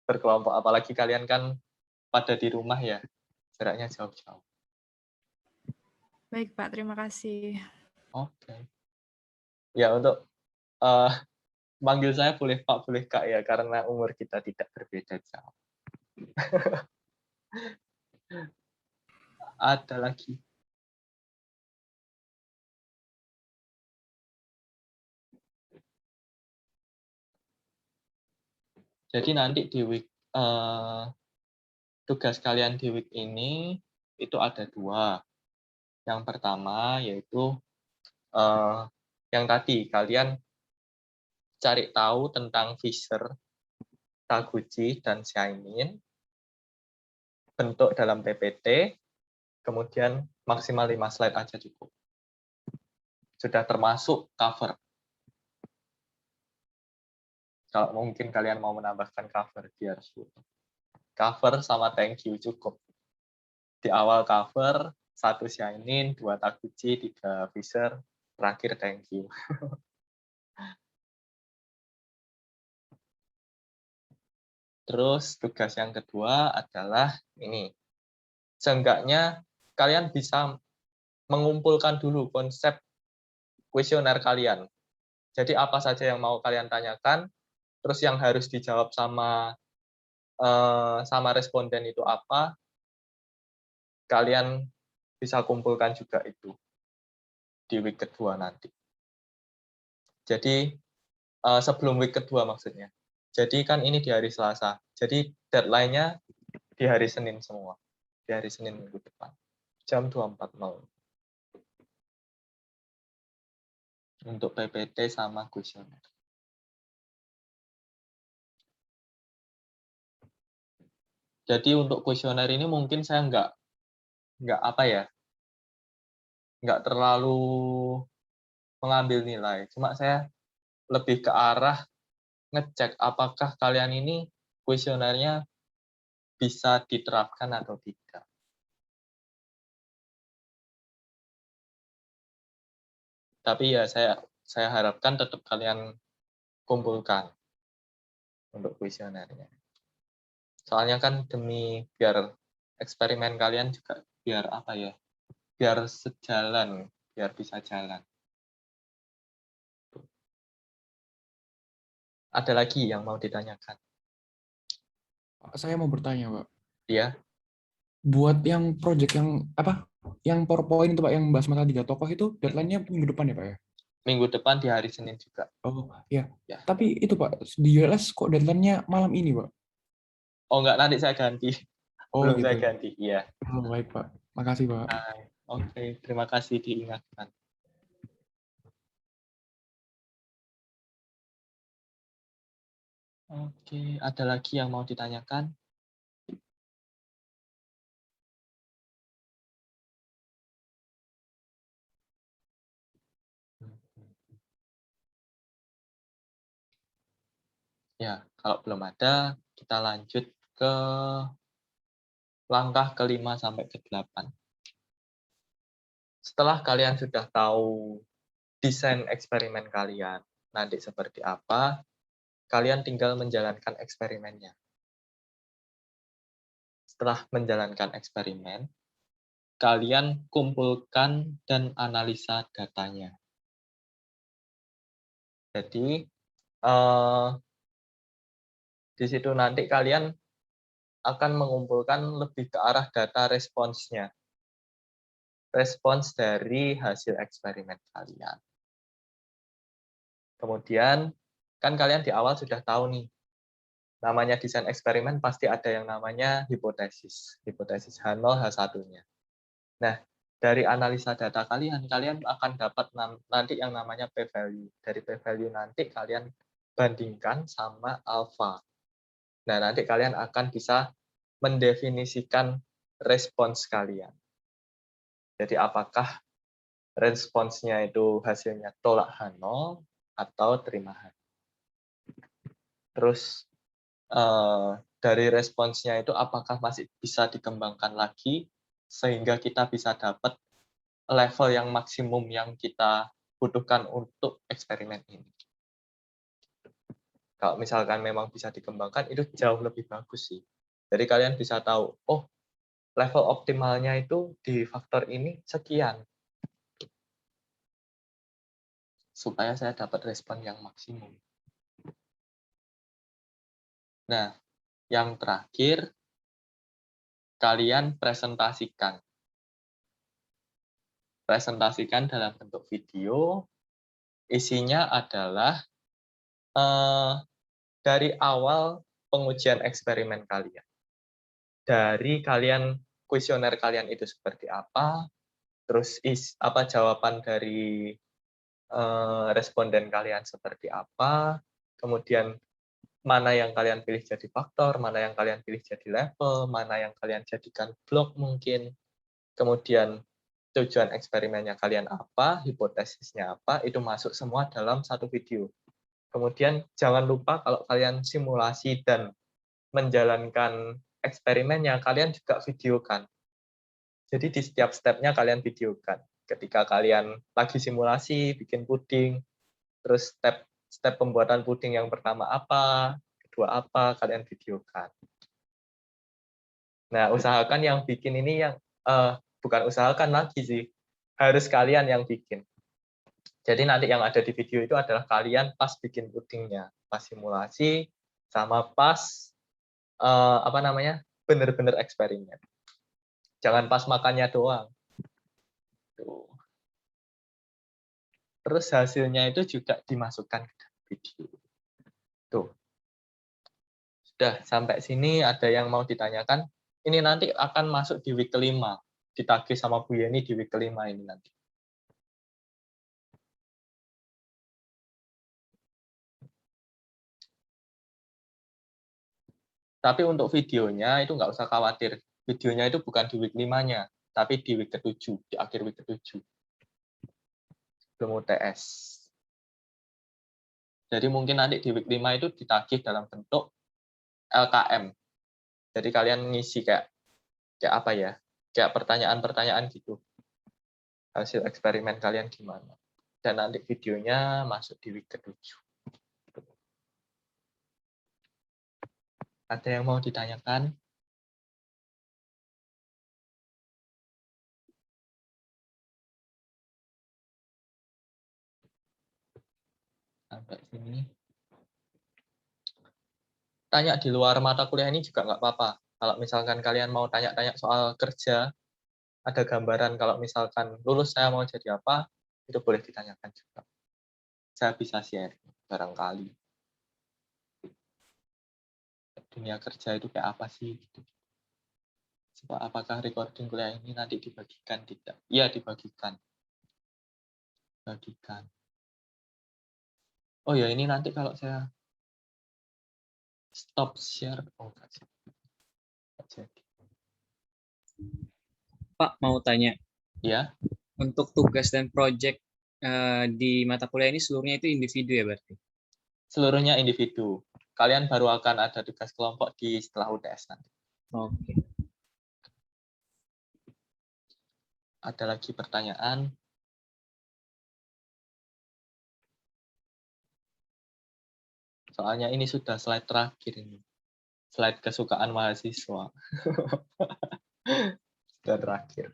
berkelompok, apalagi kalian kan pada di rumah ya, jaraknya jauh-jauh. Baik, Pak, terima kasih. Oke. Ya, untuk manggil saya boleh Pak, boleh Kak ya, karena umur kita tidak berbeda jauh. Ada lagi? Jadi nanti di week tugas kalian di week ini itu ada 2. Yang pertama yaitu yang tadi kalian cari tahu tentang Fisher, Taguchi, dan Shinin, bentuk dalam PPT, kemudian maksimal 5 slide aja cukup. Sudah termasuk cover. Kalau mungkin kalian mau menambahkan cover, biar cover sama thank you cukup. Di awal cover, 1 Shinin, 2 Taguchi, 3 Fisher, terakhir thank you. Terus tugas yang kedua adalah ini. Seenggaknya kalian bisa mengumpulkan dulu konsep kuesioner kalian. Jadi apa saja yang mau kalian tanyakan, terus yang harus dijawab sama responden itu apa, kalian bisa kumpulkan juga itu di week kedua nanti. Jadi sebelum week kedua maksudnya. Jadi kan ini di hari Selasa. Jadi deadline-nya di hari Senin semua. Di hari Senin minggu depan. Jam 24.00. Untuk PPT sama kuesioner. Jadi untuk kuesioner ini mungkin saya nggak terlalu mengambil nilai. Cuma saya lebih ke arah ngecek apakah kalian ini kuesionernya bisa diterapkan atau tidak. Tapi ya saya harapkan tetap kalian kumpulkan untuk kuesionernya. Soalnya kan demi biar eksperimen kalian juga biar sejalan, biar bisa jalan. Ada lagi yang mau ditanyakan? Saya mau bertanya, Pak. Iya. Buat yang project yang PowerPoint itu, Pak, yang bahas masalah 3 tokoh itu deadline-nya minggu depan ya, Pak ya? Minggu depan di hari Senin juga. Oh, ya. Ya. Tapi itu, Pak, di ULS kok deadline-nya malam ini, Pak? Oh, enggak, nanti saya ganti. Oh, Belum gitu. saya ganti, iya. Oh, baik, Pak. Makasih, Pak. Oke, terima kasih diingatkan. Oke, ada lagi yang mau ditanyakan? Ya, kalau belum ada, kita lanjut ke langkah ke-5 sampai ke-8. Setelah kalian sudah tahu desain eksperimen kalian nanti seperti apa, kalian tinggal menjalankan eksperimennya. Setelah menjalankan eksperimen, kalian kumpulkan dan analisa datanya. Jadi, di situ nanti kalian akan mengumpulkan lebih ke arah data responsnya. Respons dari hasil eksperimen kalian. Kemudian, kan kalian di awal sudah tahu nih, namanya desain eksperimen pasti ada yang namanya hipotesis. Hipotesis H0, H1-nya. Nah, dari analisa data kalian akan dapat nanti yang namanya p-value. Dari p-value nanti kalian bandingkan sama alpha. Nah, nanti kalian akan bisa mendefinisikan respons kalian. Jadi apakah responsnya itu hasilnya tolak H0 atau terima H0. Terus dari responsnya itu apakah masih bisa dikembangkan lagi sehingga kita bisa dapat level yang maksimum yang kita butuhkan untuk eksperimen ini. Kalau misalkan memang bisa dikembangkan, itu jauh lebih bagus sih. Jadi kalian bisa tahu, oh level optimalnya itu di faktor ini sekian. Supaya saya dapat respon yang maksimum. Nah, yang terakhir, kalian presentasikan. Presentasikan dalam bentuk video, isinya adalah dari awal pengujian eksperimen kalian. dari kalian, kuesioner kalian itu seperti apa, terus jawaban dari responden kalian seperti apa, kemudian mana yang kalian pilih jadi faktor, mana yang kalian pilih jadi level, mana yang kalian jadikan blok mungkin, kemudian tujuan eksperimennya kalian apa, hipotesisnya apa, itu masuk semua dalam satu video. Kemudian jangan lupa kalau kalian simulasi dan menjalankan eksperimennya, kalian juga videokan. Jadi di setiap stepnya kalian videokan. Ketika kalian lagi simulasi, bikin puding, terus step pembuatan puding yang pertama apa, kedua apa, kalian videokan. Nah, usahakan yang bikin ini yang bukan usahakan lagi sih, harus kalian yang bikin. Jadi nanti yang ada di video itu adalah kalian pas bikin pudingnya, pas simulasi, sama pas bener-bener eksperimen. Jangan pas makannya doang. Tuh. Terus hasilnya itu juga dimasukkan ke dalam video. Tuh. Sudah, sampai sini ada yang mau ditanyakan? Ini nanti akan masuk di week kelima. Ditagih sama Bu Yeni di week kelima ini nanti. Tapi untuk videonya itu nggak usah khawatir. Videonya itu bukan di week 5-nya, tapi di week ke-7, di akhir week ke-7. Sebelum UTS. Jadi mungkin nanti di week 5 itu ditagih dalam bentuk LKM. Jadi kalian ngisi kayak apa ya? Kayak pertanyaan-pertanyaan gitu. Hasil eksperimen kalian gimana. Dan nanti videonya masuk di week ke-7. Ada yang mau ditanyakan? Sampai sini. Tanya di luar mata kuliah ini juga nggak apa-apa. Kalau misalkan kalian mau tanya-tanya soal kerja, ada gambaran kalau misalkan lulus saya mau jadi apa, itu boleh ditanyakan juga. Saya bisa share barangkali. Dunia kerja itu kayak apa sih? Gitu. Coba apakah recording kuliah ini nanti dibagikan? Tidak. Iya, dibagikan. Bagikan. Oh ya, ini nanti kalau saya stop share, oh nggak jadi. Pak, mau tanya. Ya, Untuk tugas dan proyek di mata kuliah ini seluruhnya itu individu ya berarti? seluruhnya individu. Kalian baru akan ada tugas kelompok di setelah UTS nanti. Oke. Ada lagi pertanyaan? Soalnya ini sudah slide terakhir ini. Slide kesukaan mahasiswa. Sudah terakhir.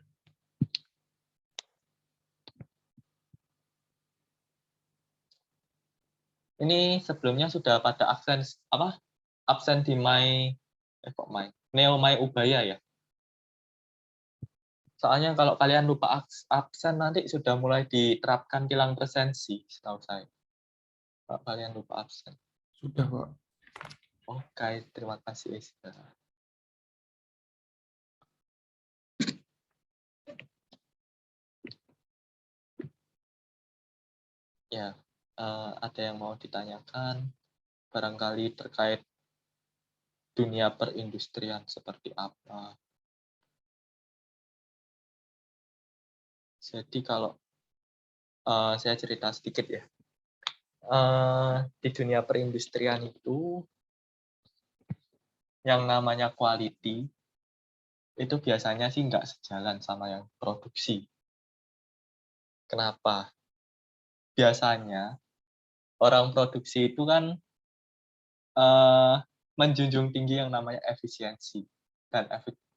Ini sebelumnya sudah pada absen di Neo My Ubaya ya. Soalnya kalau kalian lupa absen nanti sudah mulai diterapkan tilang presensi, setahu saya. Kalau kalian lupa absen. Sudah, Pak. Oke, terima kasih Esta. Ya, ada yang mau ditanyakan? Barangkali terkait dunia perindustrian seperti apa? Jadi kalau saya cerita sedikit ya. Di dunia perindustrian itu yang namanya quality itu biasanya sih nggak sejalan sama yang produksi. Kenapa? Biasanya orang produksi itu kan menjunjung tinggi yang namanya efisiensi dan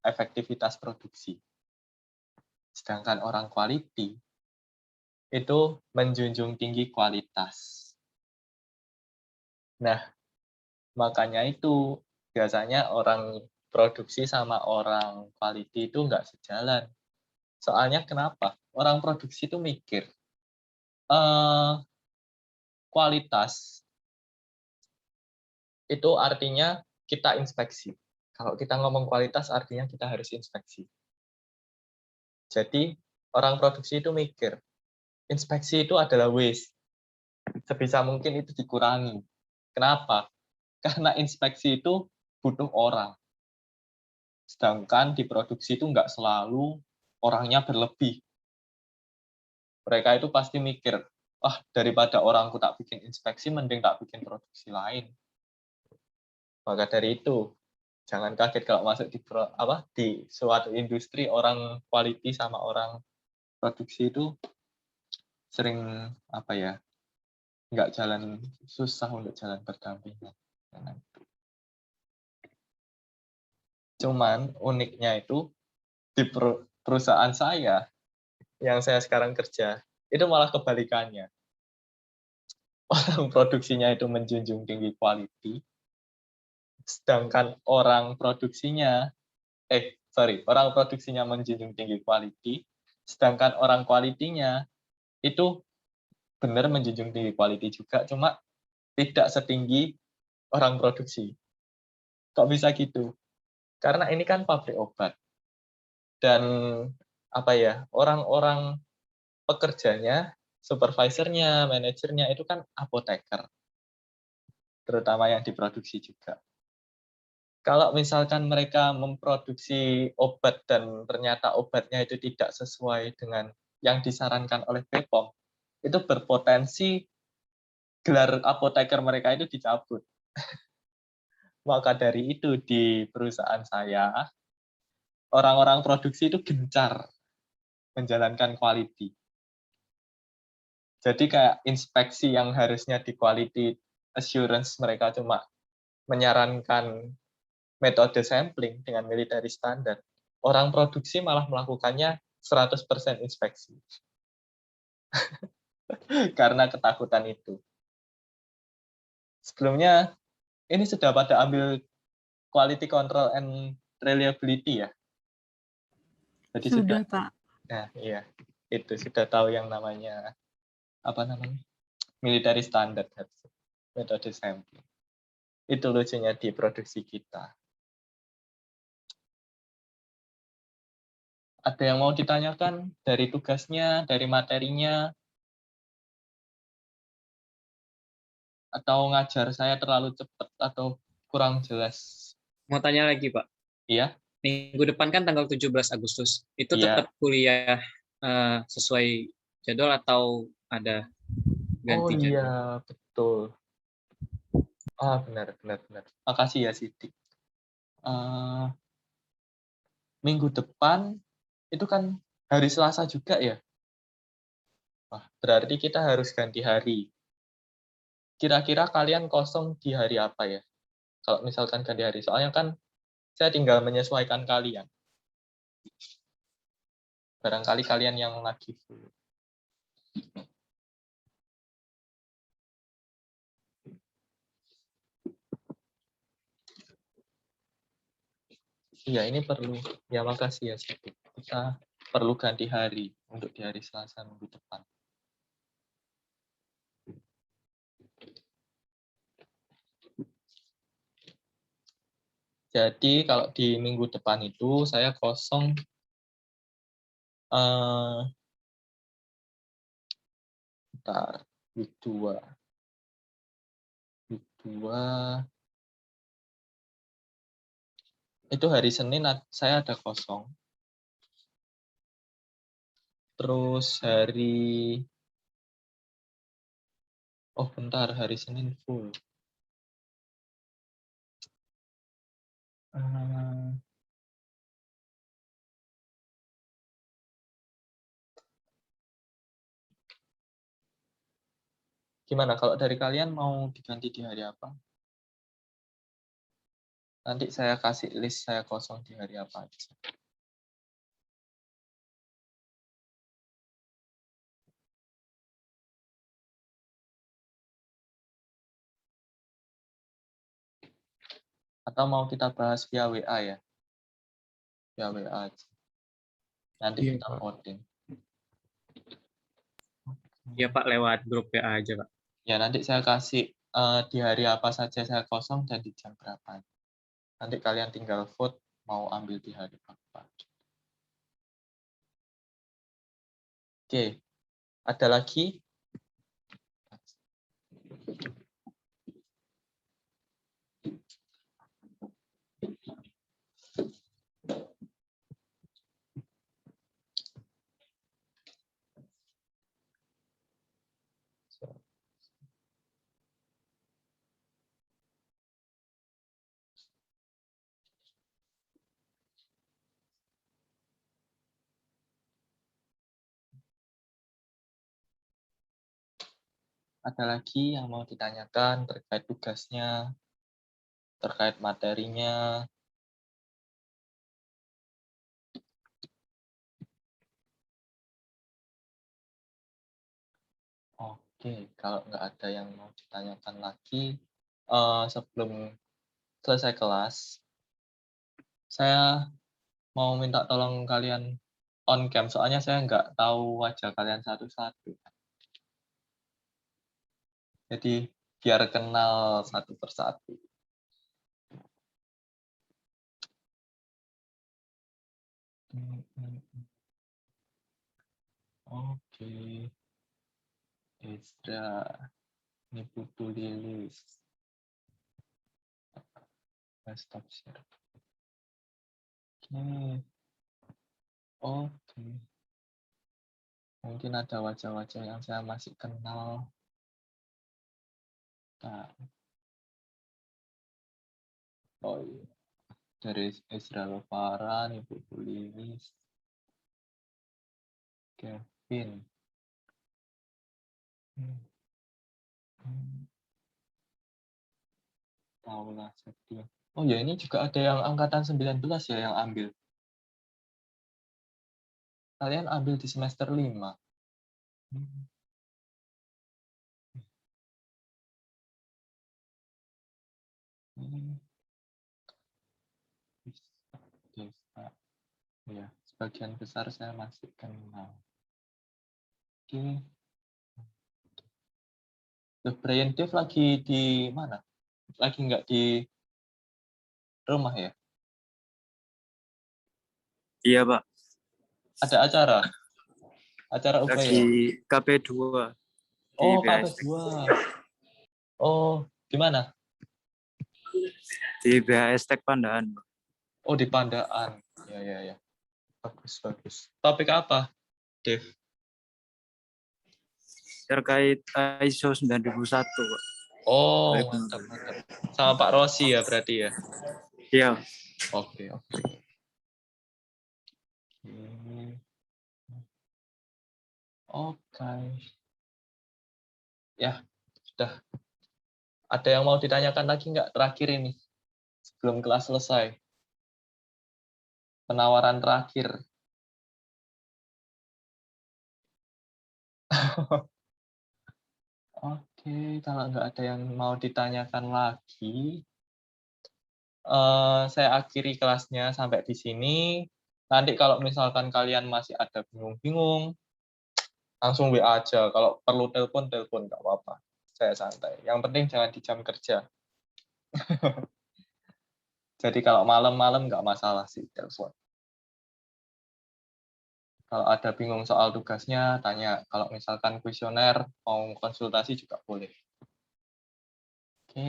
efektivitas produksi. Sedangkan orang quality itu menjunjung tinggi kualitas. Nah, makanya itu biasanya orang produksi sama orang quality itu nggak sejalan. Soalnya kenapa? Orang produksi itu mikir, kualitas itu artinya kita inspeksi. Kalau kita ngomong kualitas, artinya kita harus inspeksi. Jadi, orang produksi itu mikir, inspeksi itu adalah waste. Sebisa mungkin itu dikurangi. Kenapa? Karena inspeksi itu butuh orang. Sedangkan di produksi itu nggak selalu orangnya berlebih. Mereka itu pasti mikir, daripada orangku tak bikin inspeksi, mending tak bikin produksi lain. Maka dari itu, jangan kaget kalau masuk di suatu industri, orang quality sama orang produksi itu sering nggak jalan, susah untuk jalan berdampingan. Cuman uniknya itu di perusahaan saya yang saya sekarang kerja itu malah kebalikannya. Orang produksinya itu menjunjung tinggi quality, sedangkan orang produksinya menjunjung tinggi quality, sedangkan orang quality-nya itu benar menjunjung tinggi quality juga, cuma tidak setinggi orang produksi. Kok bisa gitu? Karena ini kan pabrik obat. Dan orang-orang pekerjanya, supervisornya, manajernya itu kan apoteker. Terutama yang diproduksi juga. Kalau misalkan mereka memproduksi obat dan ternyata obatnya itu tidak sesuai dengan yang disarankan oleh BPOM, itu berpotensi gelar apoteker mereka itu dicabut. Maka dari itu di perusahaan saya, orang-orang produksi itu gencar menjalankan quality. Jadi kayak inspeksi yang harusnya di quality assurance mereka cuma menyarankan metode sampling dengan military standard. Orang produksi malah melakukannya 100% inspeksi. Karena ketakutan itu. Sebelumnya, ini sudah pada ambil quality control and reliability ya? Jadi Sudah, Pak. Nah, iya. Itu sudah tahu yang namanya, military standard, metode sampling. Itu lucunya di produksi kita. Ada yang mau ditanyakan dari tugasnya, dari materinya, atau ngajar saya terlalu cepat atau kurang jelas? Mau tanya lagi, Pak. Iya? Minggu depan kan tanggal 17 Agustus. Itu Iya. tetap kuliah sesuai jadwal atau ada ganti jadwal? Iya, betul. Benar. Makasih ya, Siti. Minggu depan itu kan hari Selasa juga ya? Berarti kita harus ganti hari. Kira-kira kalian kosong di hari apa ya? Kalau misalkan ganti hari. Soalnya kan saya tinggal menyesuaikan kalian. Barangkali kalian yang lagi full. Iya, ini perlu. Ya, makasih ya, Siti. Kita perlu ganti hari untuk di hari Selasa minggu depan. Jadi kalau di minggu depan itu saya kosong week 2. Week 2 itu hari Senin saya ada kosong. Terus hari hari Senin full. Gimana kalau dari kalian mau diganti di hari apa? Nanti saya kasih list saya kosong di hari apa aja. Atau mau kita bahas via WA ya? Via WA aja. Nanti Iya, kita Pak. voting. Ya, Pak, lewat grup WA aja, Pak. Ya, nanti saya kasih di hari apa saja saya kosong dan di jam berapa. Nanti kalian tinggal vote mau ambil di hari apa. Oke, ada lagi? Ada lagi yang mau ditanyakan terkait tugasnya, terkait materinya? Oke, kalau nggak ada yang mau ditanyakan lagi, sebelum selesai kelas, saya mau minta tolong kalian on cam, soalnya saya nggak tahu wajah kalian satu-satu. Jadi biar kenal satu persatu. Oke. Ezra, ini Putu Lilis. Stop share. Oke. Mungkin ada wajah-wajah yang saya masih kenal. Nah. Oh iya. Dari Ezra Lovara, nih Putu Lilis. Kevin. Paula Setia. Oh ya, ini juga ada yang angkatan 19 ya yang ambil. Kalian ambil di semester 5. Desa. Ya, sebagian besar saya masih kenal. Oke. The Brian Dev lagi di mana? Lagi nggak di rumah ya? Iya, Pak. Ada acara? Acara Lagi upaya? KP2 di Oh, BAS KP2. Oh, di mana? di BAS Tek Pandaan. Oh, di Pandaan. Ya, ya, ya. Bagus, bagus. Topik apa, Dev? Terkait ISO 9001, Pak. Oh, mantap, mantap. Sama Pak Rossi ya berarti ya? Iya. Oke, oke. Oke. Ya, sudah. Ada yang mau ditanyakan lagi nggak terakhir ini? Sebelum kelas selesai. Penawaran terakhir. Oke, kalau nggak ada yang mau ditanyakan lagi, saya akhiri kelasnya sampai di sini. Nanti kalau misalkan kalian masih ada bingung-bingung, langsung WA aja. Kalau perlu telepon, telepon, nggak apa-apa. Saya santai. Yang penting jangan di jam kerja. Jadi kalau malam-malam nggak masalah sih telepon. Kalau ada bingung soal tugasnya, tanya. Kalau misalkan kuesioner, mau konsultasi juga boleh. Oke.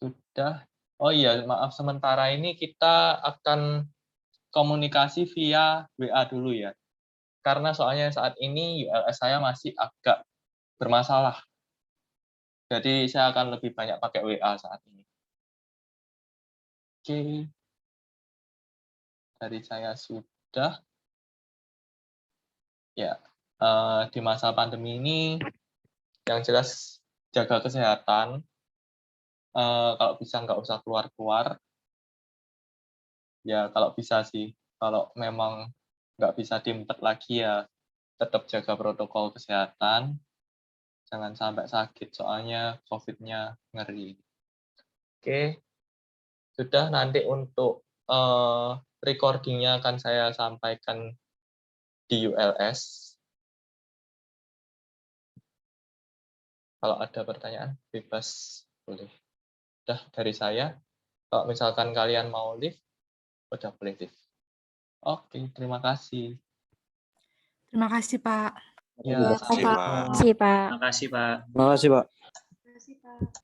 Sudah. Oh iya, maaf sementara ini kita akan komunikasi via WA dulu ya. Karena soalnya saat ini ULS saya masih agak bermasalah. Jadi saya akan lebih banyak pakai WA saat ini. Oke. Dari saya sudah. Ya, di masa pandemi ini yang jelas jaga kesehatan. Kalau bisa nggak usah keluar-keluar. Ya kalau bisa sih. Kalau memang nggak bisa diempet lagi ya tetap jaga protokol kesehatan. Jangan sampai sakit, soalnya COVID-nya ngeri. Oke, sudah nanti untuk recording-nya akan saya sampaikan di ULS. Kalau ada pertanyaan, bebas boleh. Udah dari saya. Kalau misalkan kalian mau live, udah boleh live. Oke, terima kasih. Terima kasih, Pak. Ya, Pak. Terima kasih, Pak. Makasih, Pak. Terima kasih, Pak. Terima kasih, Pak. Makasih, Pak.